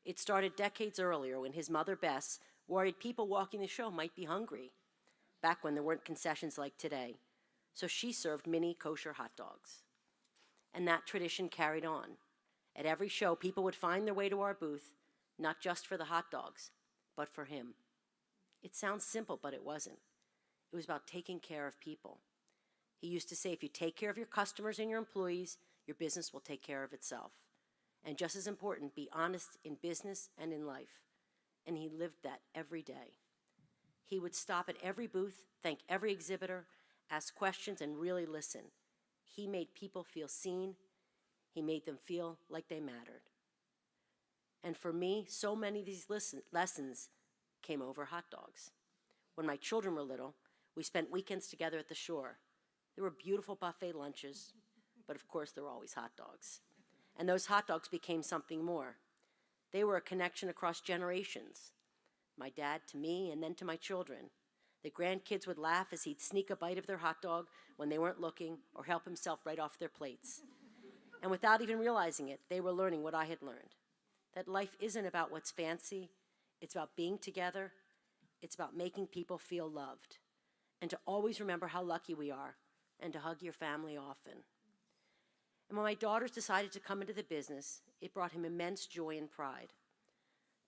It started decades earlier when his mother, Beth, worried people walking the show might be hungry, back when there weren't concessions like today, so she served mini kosher hot dogs. And that tradition carried on. At every show, people would find their way to our booth, not just for the hot dogs, but for him. It sounds simple, but it wasn't. It was about taking care of people. He used to say, if you take care of your customers and your employees, your business will take care of itself. And just as important, be honest in business and in life. And he lived that every day. He would stop at every booth, thank every exhibitor, ask questions, and really listen. he made people feel seen. He made them feel like they mattered. And for me, so many of these lessons came over hot dogs. When my children were little, we spent weekends together at the shore. There were beautiful buffet lunches, but of course there were always hot dogs. And those hot dogs became something more. They were a connection across generations. My dad to me, and then to my children. The grandkids would laugh as he'd sneak a bite of their hot dog when they weren't looking, or help himself right off their plates. And without even realizing it, they were learning what I had learned. That life isn't about what's fancy, it's about being together, it's about making people feel loved, and to always remember how lucky we are, and to hug your family often. And when my daughters decided to come into the business, it brought him immense joy and pride.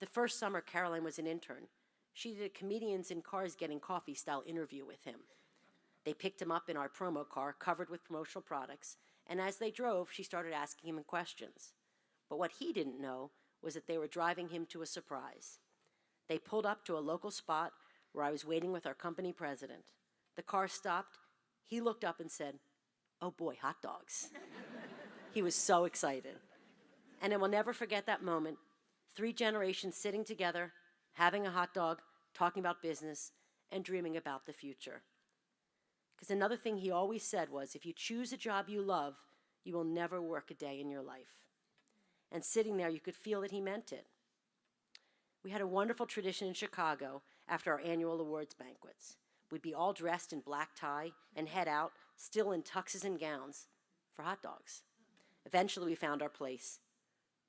The first summer Caroline was an intern, she did a comedians in cars getting coffee style interview with him. They picked him up in our promo car covered with promotional products, and as they drove, she started asking him questions. But what he didn't know was that they were driving him to a surprise. They pulled up to a local spot where I was waiting with our company president. The car stopped. He looked up and said, "Oh boy, hot dogs." He was so excited. And I will never forget that moment. 3 generations sitting together, having a hot dog, talking about business, and dreaming about the future. Because another thing he always said was, if you choose a job you love, you will never work a day in your life. And sitting there, you could feel that he meant it. We had a wonderful tradition in Chicago after our annual awards banquets. We'd be all dressed in black tie and head out, still in tuxes and gowns, for hot dogs. Eventually, we found our place,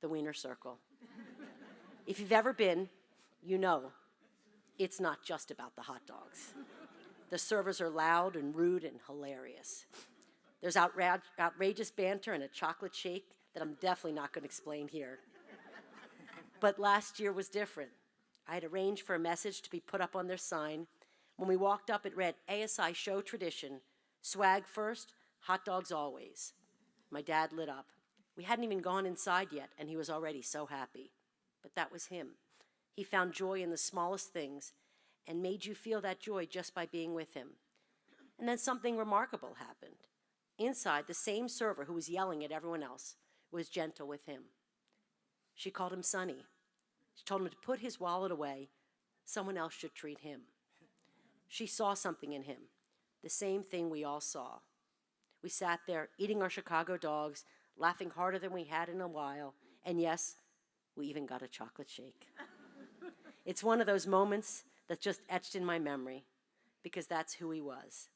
the Wiener Circle. If you've ever been, you know it's not just about the hot dogs. The servers are loud and rude and hilarious. There's outrageous banter and a chocolate shake that I'm definitely not going to explain here. But last year was different. I had arranged for a message to be put up on their sign. When we walked up, it read, ASI show tradition, swag first, hot dogs always. My dad lit up. We hadn't even gone inside yet, and he was already so happy. But that was him. He found joy in the smallest things and made you feel that joy just by being with him. And then something remarkable happened. Inside, the same server who was yelling at everyone else was gentle with him. She called him Sonny. She told him to put his wallet away. Someone else should treat him. She saw something in him, the same thing we all saw. We sat there eating our Chicago dogs, laughing harder than we had in a while, and yes, we even got a chocolate shake. It's one of those moments that's just etched in my memory, because that's who he was.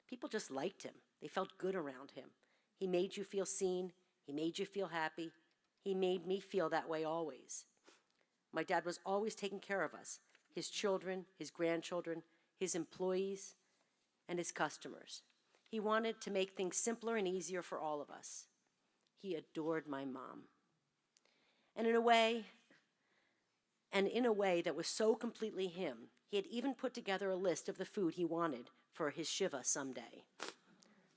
People just liked him. They felt good around him. He made you feel seen. He made you feel happy. He made me feel that way always. My dad was always taking care of us, his children, his grandchildren, his employees, and his customers. He wanted to make things simpler and easier for all of us. He adored my mom. And in a way that was so completely him, he had even put together a list of the food he wanted for his Shiva someday.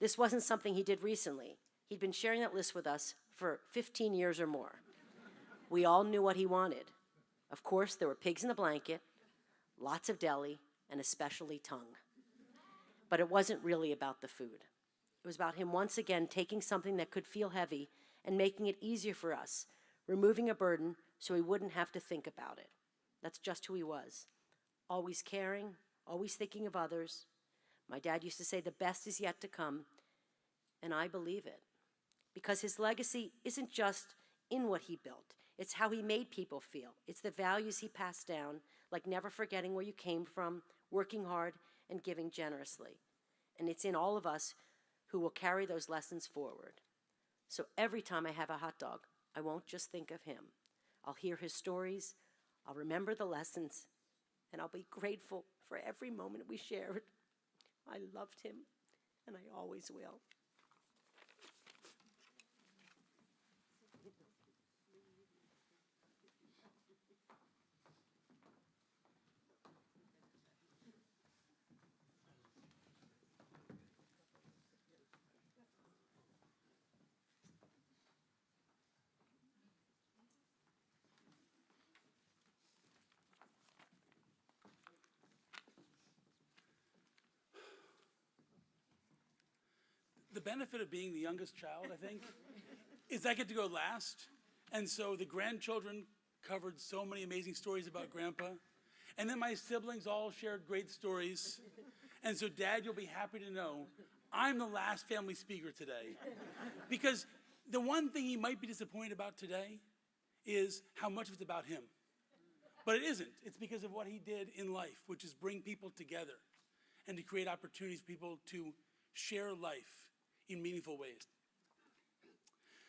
This wasn't something he did recently. He'd been sharing that list with us for 15 years or more. We all knew what he wanted. Of course, there were pigs in the blanket, lots of deli, and especially tongue. But it wasn't really about the food. It was about him once again taking something that could feel heavy and making it easier for us, removing a burden so he wouldn't have to think about it. That's just who he was. Always caring, always thinking of others. My dad used to say the best is yet to come, and I believe it. Because his legacy isn't just in what he built. It's how he made people feel. It's the values he passed down, like never forgetting where you came from, working hard, and giving generously. And it's in all of us who will carry those lessons forward. So every time I have a hot dog, I won't just think of him. I'll hear his stories, I'll remember the lessons, and I'll be grateful for every moment we shared. I loved him, and I always will. The benefit of being the youngest child, I think, is I get to go last. And so the grandchildren covered so many amazing stories about Grandpa. And then my siblings all shared great stories. And so, Dad, you'll be happy to know I'm the last family speaker today. Because the one thing he might be disappointed about today is how much of it's about him. But it isn't. It's because of what he did in life, which is bring people together and to create opportunities for people to share life in meaningful ways.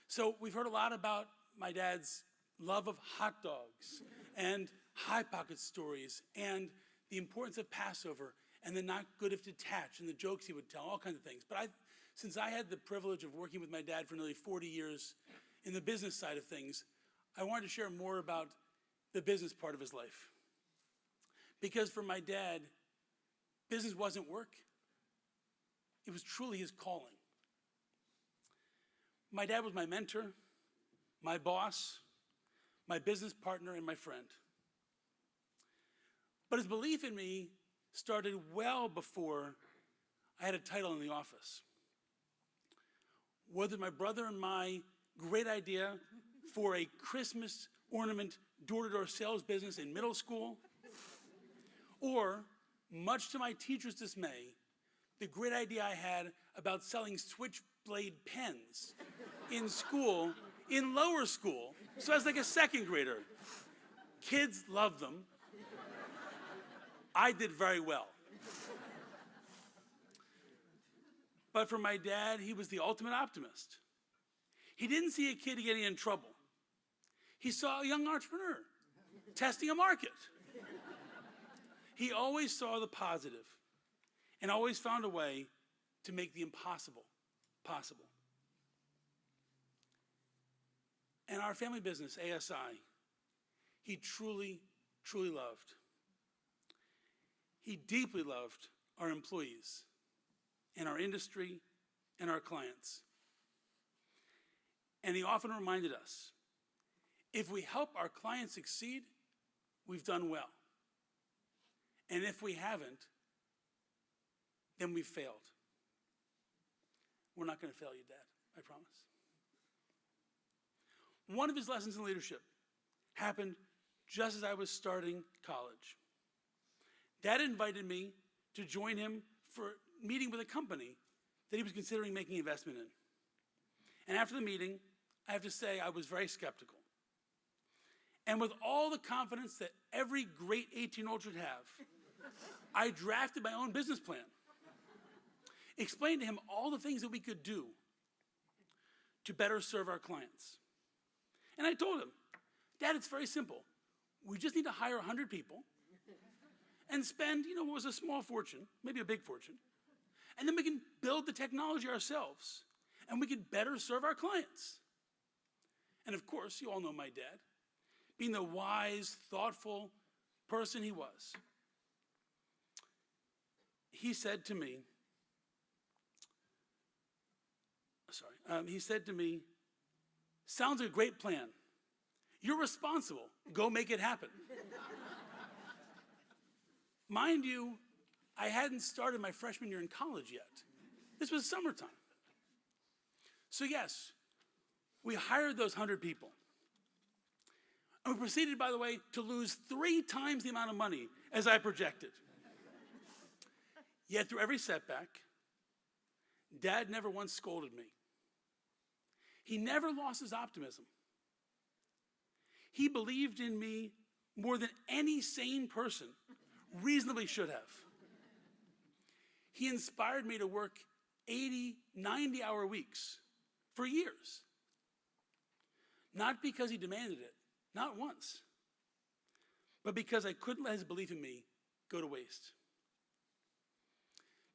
So we've heard a lot about my dad's love of hot dogs and High Pocket stories and the importance of Passover and the not good if detached and the jokes he would tell, all kinds of things. But since I had the privilege of working with my dad for nearly 40 years in the business side of things, I wanted to share more about the business part of his life. Because for my dad, business wasn't work. It was truly his calling. My dad was my mentor, my boss, my business partner, and my friend. But his belief in me started well before I had a title in the office. Whether my brother and my great idea for a Christmas ornament door-to-door sales business in middle school, or, much to my teacher's dismay, the great idea I had about selling switchblade pens in school, in lower school, so I was like a second grader. Kids loved them. I did very well. But for my dad, he was the ultimate optimist. He didn't see a kid getting in trouble. He saw a young entrepreneur testing a market. He always saw the positive and always found a way to make the impossible possible. And our family business, ASI, he truly, truly loved. He deeply loved our employees and our industry and our clients. And he often reminded us, if we help our clients succeed, we've done well. And if we haven't, then we've failed. We're not going to fail you, Dad, I promise. One of his lessons in leadership happened just as I was starting college. Dad invited me to join him for a meeting with a company that he was considering making an investment in. And after the meeting, I have to say I was very skeptical. And with all the confidence that every great 18-year-old should have, I drafted my own business plan, explained to him all the things that we could do to better serve our clients. And I told him, Dad, it's very simple. We just need to hire 100 people and spend, what was a small fortune, maybe a big fortune. And then we can build the technology ourselves and we can better serve our clients. And of course, you all know my dad, being the wise, thoughtful person he was. He said to me, sounds like a great plan. You're responsible. Go make it happen. Mind you, I hadn't started my freshman year in college yet. This was summertime. So yes, we hired those 100 people. And we proceeded, by the way, to lose 3 times the amount of money as I projected. Yet through every setback, Dad never once scolded me. He never lost his optimism. He believed in me more than any sane person reasonably should have. He inspired me to work 80, 90-hour weeks for years. Not because he demanded it, not once, but because I couldn't let his belief in me go to waste.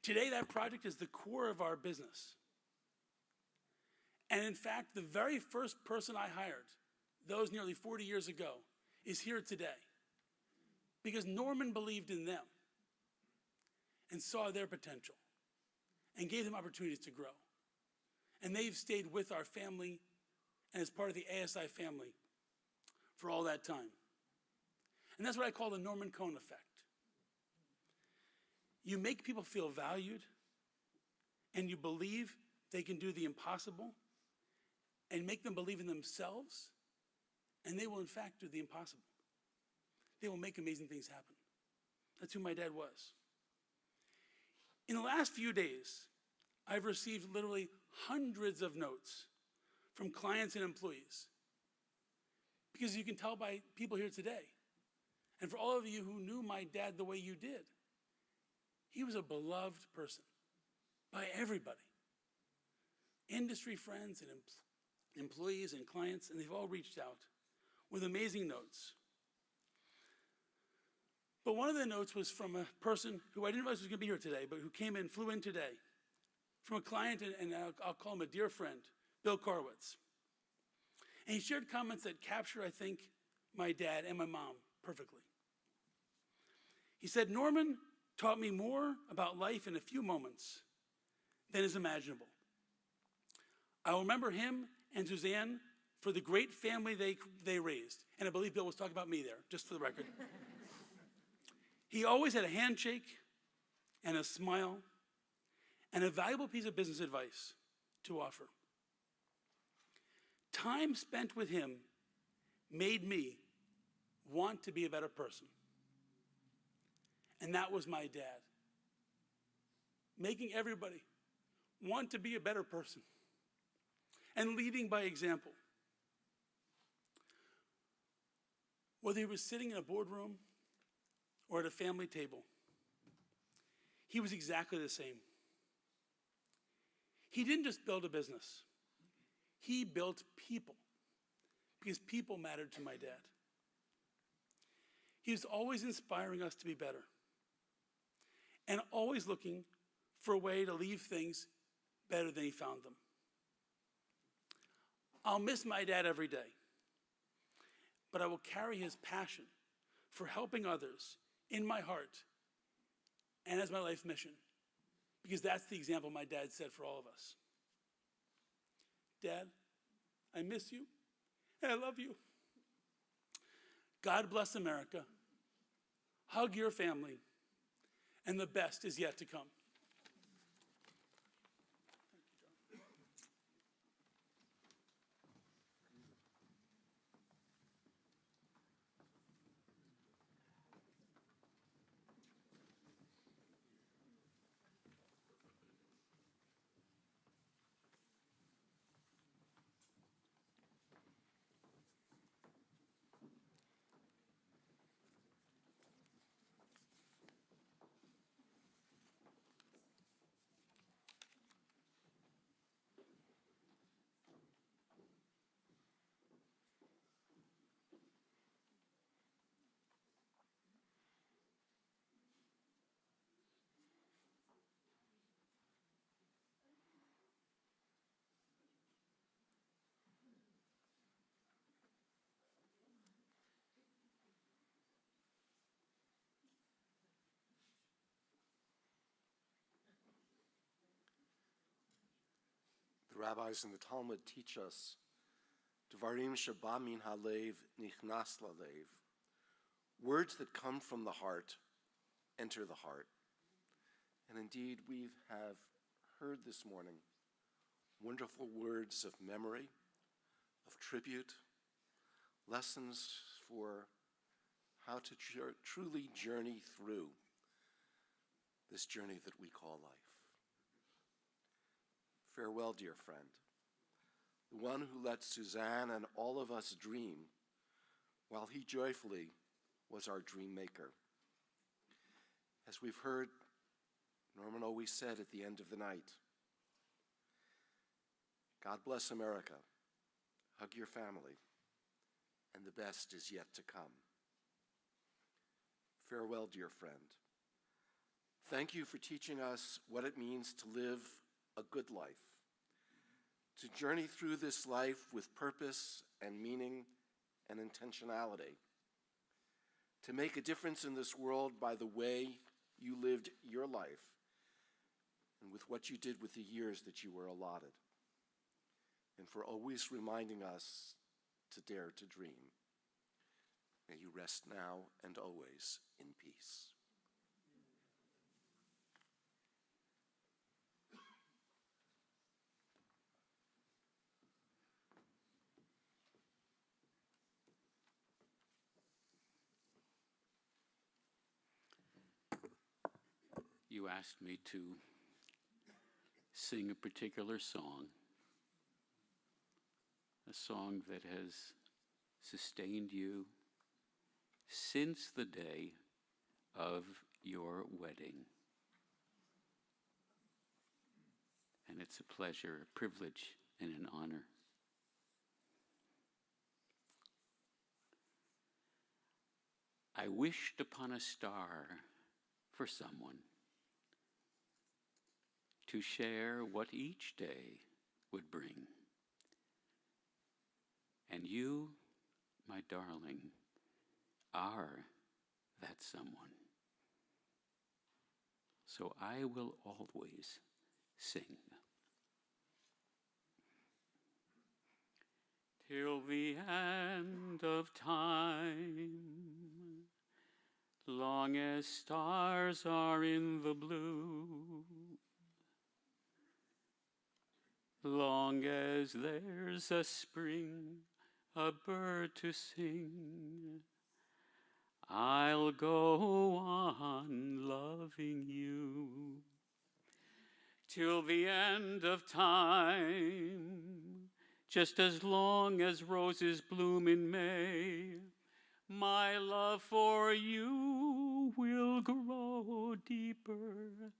Today, that project is the core of our business. And in fact, the very first person I hired, those nearly 40 years ago, is here today. Because Norman believed in them and saw their potential and gave them opportunities to grow. And they've stayed with our family and as part of the ASI family for all that time. And that's what I call the Norman Cohn effect. You make people feel valued and you believe they can do the impossible and make them believe in themselves, and they will in fact do the impossible. They will make amazing things happen. That's who my dad was. In the last few days, I've received literally hundreds of notes from clients and employees, because you can tell by people here today. And for all of you who knew my dad the way you did, he was a beloved person by everybody. Industry friends and employees and clients, and they've all reached out with amazing notes. But one of the notes was from a person who I didn't realize was going to be here today, but who flew in today, from a client, and I'll call him a dear friend, Bill Korwitz. And he shared comments that capture, I think, my dad and my mom perfectly. He said, "Norman taught me more about life in a few moments than is imaginable. I will remember him and Suzanne for the great family they raised." And I believe Bill was talking about me there, just for the record. "He always had a handshake and a smile and a valuable piece of business advice to offer. Time spent with him made me want to be a better person." And that was my dad. Making everybody want to be a better person and leading by example. Whether he was sitting in a boardroom or at a family table, he was exactly the same. He didn't just build a business. He built people, because people mattered to my dad. He was always inspiring us to be better and always looking for a way to leave things better than he found them. I'll miss my dad every day, but I will carry his passion for helping others in my heart and as my life mission, because that's the example my dad set for all of us. Dad, I miss you, and I love you. God bless America. Hug your family, and the best is yet to come. The rabbis in the Talmud teach us, Dvarim sheba min halev nichnas lalev. Words that come from the heart enter the heart. And indeed, we have heard this morning wonderful words of memory, of tribute, lessons for how to truly journey through this journey that we call life. Farewell, dear friend, the one who let Suzanne and all of us dream while he joyfully was our dream maker. As we've heard, Norman always said at the end of the night, God bless America, hug your family, and the best is yet to come. Farewell, dear friend. Thank you for teaching us what it means to live a good life, to journey through this life with purpose and meaning and intentionality, to make a difference in this world by the way you lived your life and with what you did with the years that you were allotted, and for always reminding us to dare to dream. May you rest now and always in peace. you asked me to sing a particular song, a song that has sustained you since the day of your wedding. And it's a pleasure, a privilege, and an honor. I wished upon a star for someone to share what each day would bring. And you, my darling, are that someone. So I will always sing. Till the end of time, long as stars are in the blue, long as there's a spring, a bird to sing, I'll go on loving you. Till the end of time, just as long as roses bloom in May, my love for you will grow deeper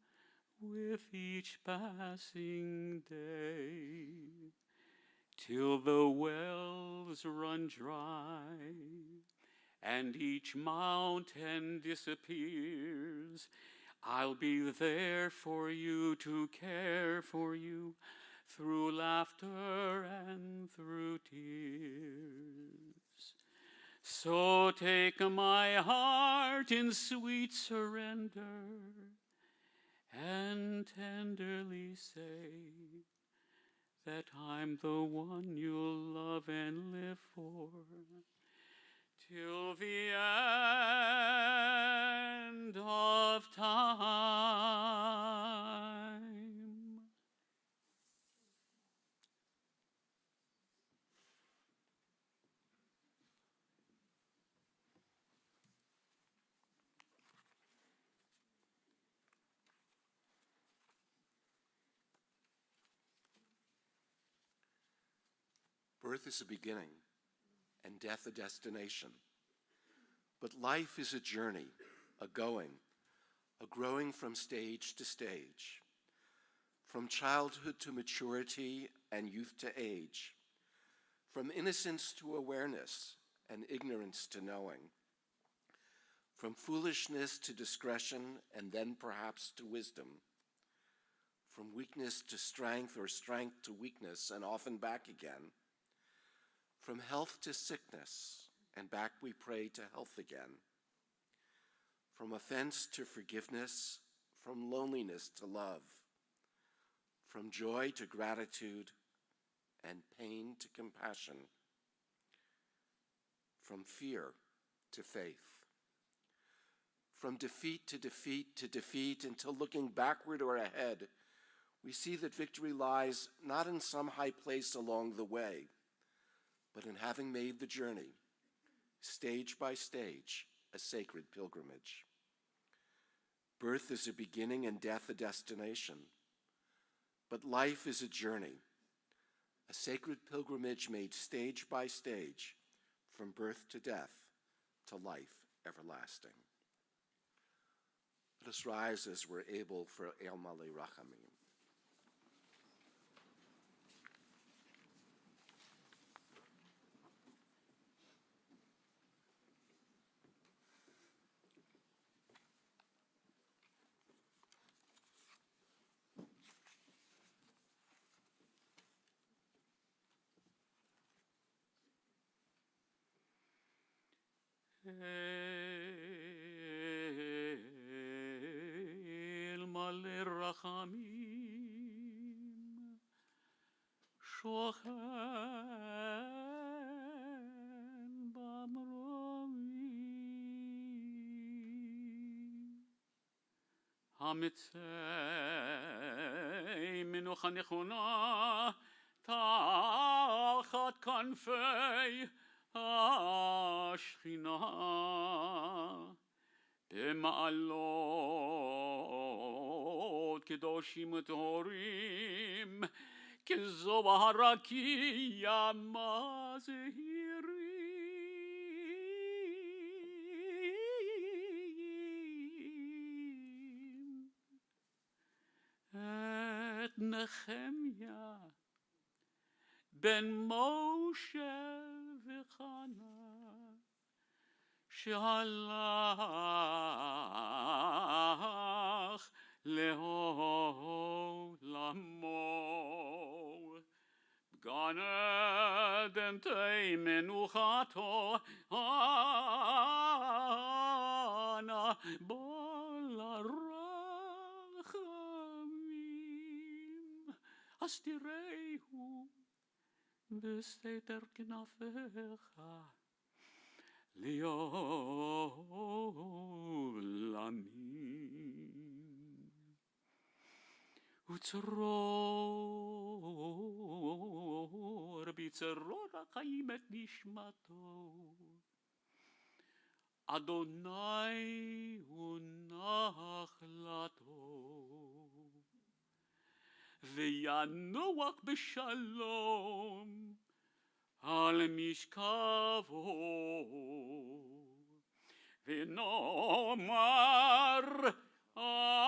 with each passing day, till the wells run dry and each mountain disappears. I'll be there for you, to care for you, through laughter and through tears. So take my heart in sweet surrender and tenderly say that I'm the one you'll love and live for till the end of time. Birth is a beginning and death a destination. But life is a journey, a going, a growing from stage to stage, from childhood to maturity and youth to age, from innocence to awareness and ignorance to knowing, from foolishness to discretion and then perhaps to wisdom, from weakness to strength or strength to weakness and often back again, from health to sickness, and back we pray to health again. From offense to forgiveness, from loneliness to love, from joy to gratitude, and pain to compassion, from fear to faith, from defeat to defeat to defeat, until looking backward or ahead, we see that victory lies not in some high place along the way, but in having made the journey, stage by stage, a sacred pilgrimage. Birth is a beginning and death a destination, but life is a journey, a sacred pilgrimage made stage by stage, from birth to death to life everlasting. Let us rise as we're able for El Malei Rachamim. El Malei Rachamim shochen b'amromi hamitzei menucha nechuna tachat kanfei השכינה במעלות קדושים וטהורים, כזוהר רקיע מזהירים. את נחמיה בן משה וחנה, שהלך לעולמו. בגן עדן תהי מנוחתו, אנה בא לרחמים. אז תראהו בסתר כנפיך לעולמים. וצרור בצרור החיים את נשמתו. אדוני הוא נחלתו, וינוח בשלום על משכבו, ונאמר אמן.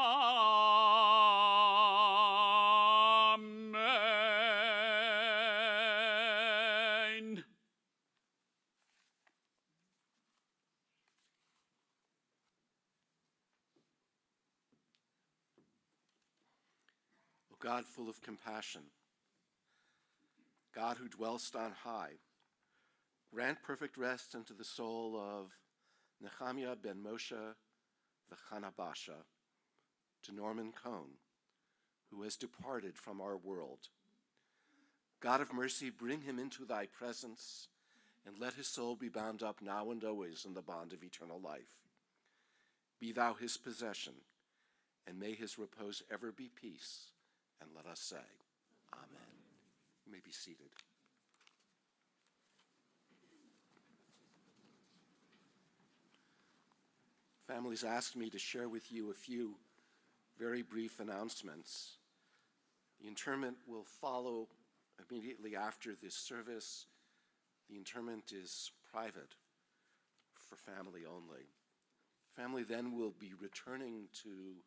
O God, full of compassion, God who dwellst on high, grant perfect rest unto the soul of Nehemiah ben Moshe v'Chanabasha, to Norman Cohn, who has departed from our world. God of mercy, bring him into thy presence, and let his soul be bound up now and always in the bond of eternal life. Be thou his possession, and may his repose ever be peace. And let us say, Amen. You may be seated. Families asked me to share with you a few very brief announcements. The interment will follow immediately after this service. The interment is private for family only. Family then will be returning to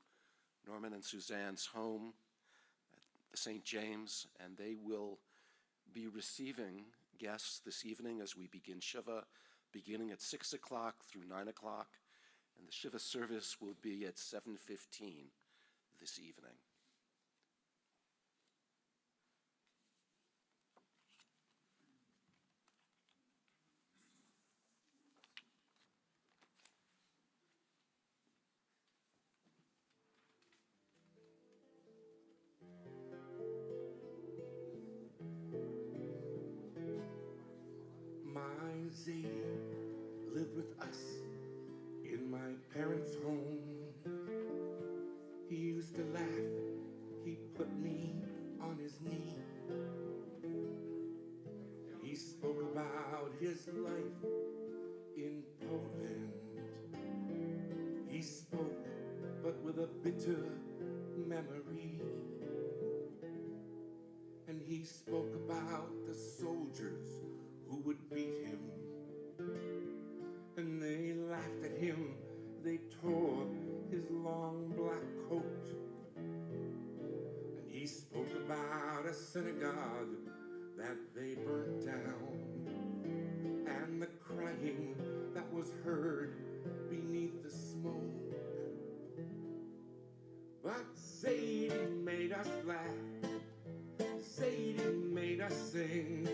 Norman and Suzanne's home at St. James, and they will be receiving guests this evening as we begin Shiva, beginning at 6 o'clock through 9 o'clock, and the Shiva service will be at 7:15 this evening. My Zadie lived with us in my parents' home. He used to laugh, he put me on his knee. He spoke about his life in Poland. He spoke, but with a bitter memory. And he spoke about the soldiers who would beat him. And they laughed at him, they tore his long black coat. And he spoke about a synagogue that they burnt down, and the crying that was heard beneath the smoke. But Zadie made us laugh, Zadie made us sing,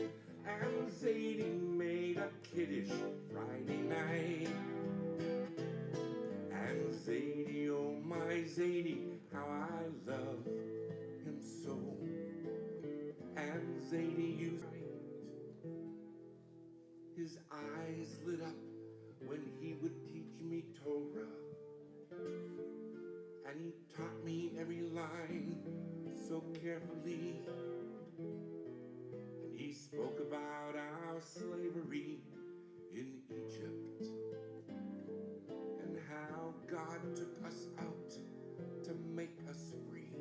and Zadie made a kiddish Friday night. And Zadie, oh my Zadie, how I love him so. And Zadie used his eyes lit up when he would teach me Torah. And he taught me every line so carefully. And he spoke about our slavery in Egypt, and how God took us out to make us free.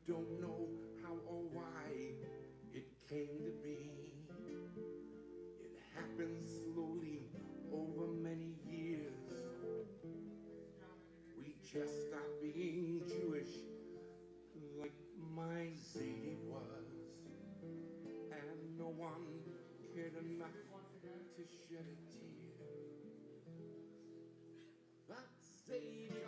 don't know how or why it came to be. It happened slowly over many years. We just stopped being Jewish like my Zadie was. And no one cared enough to shed a tear. But Zadie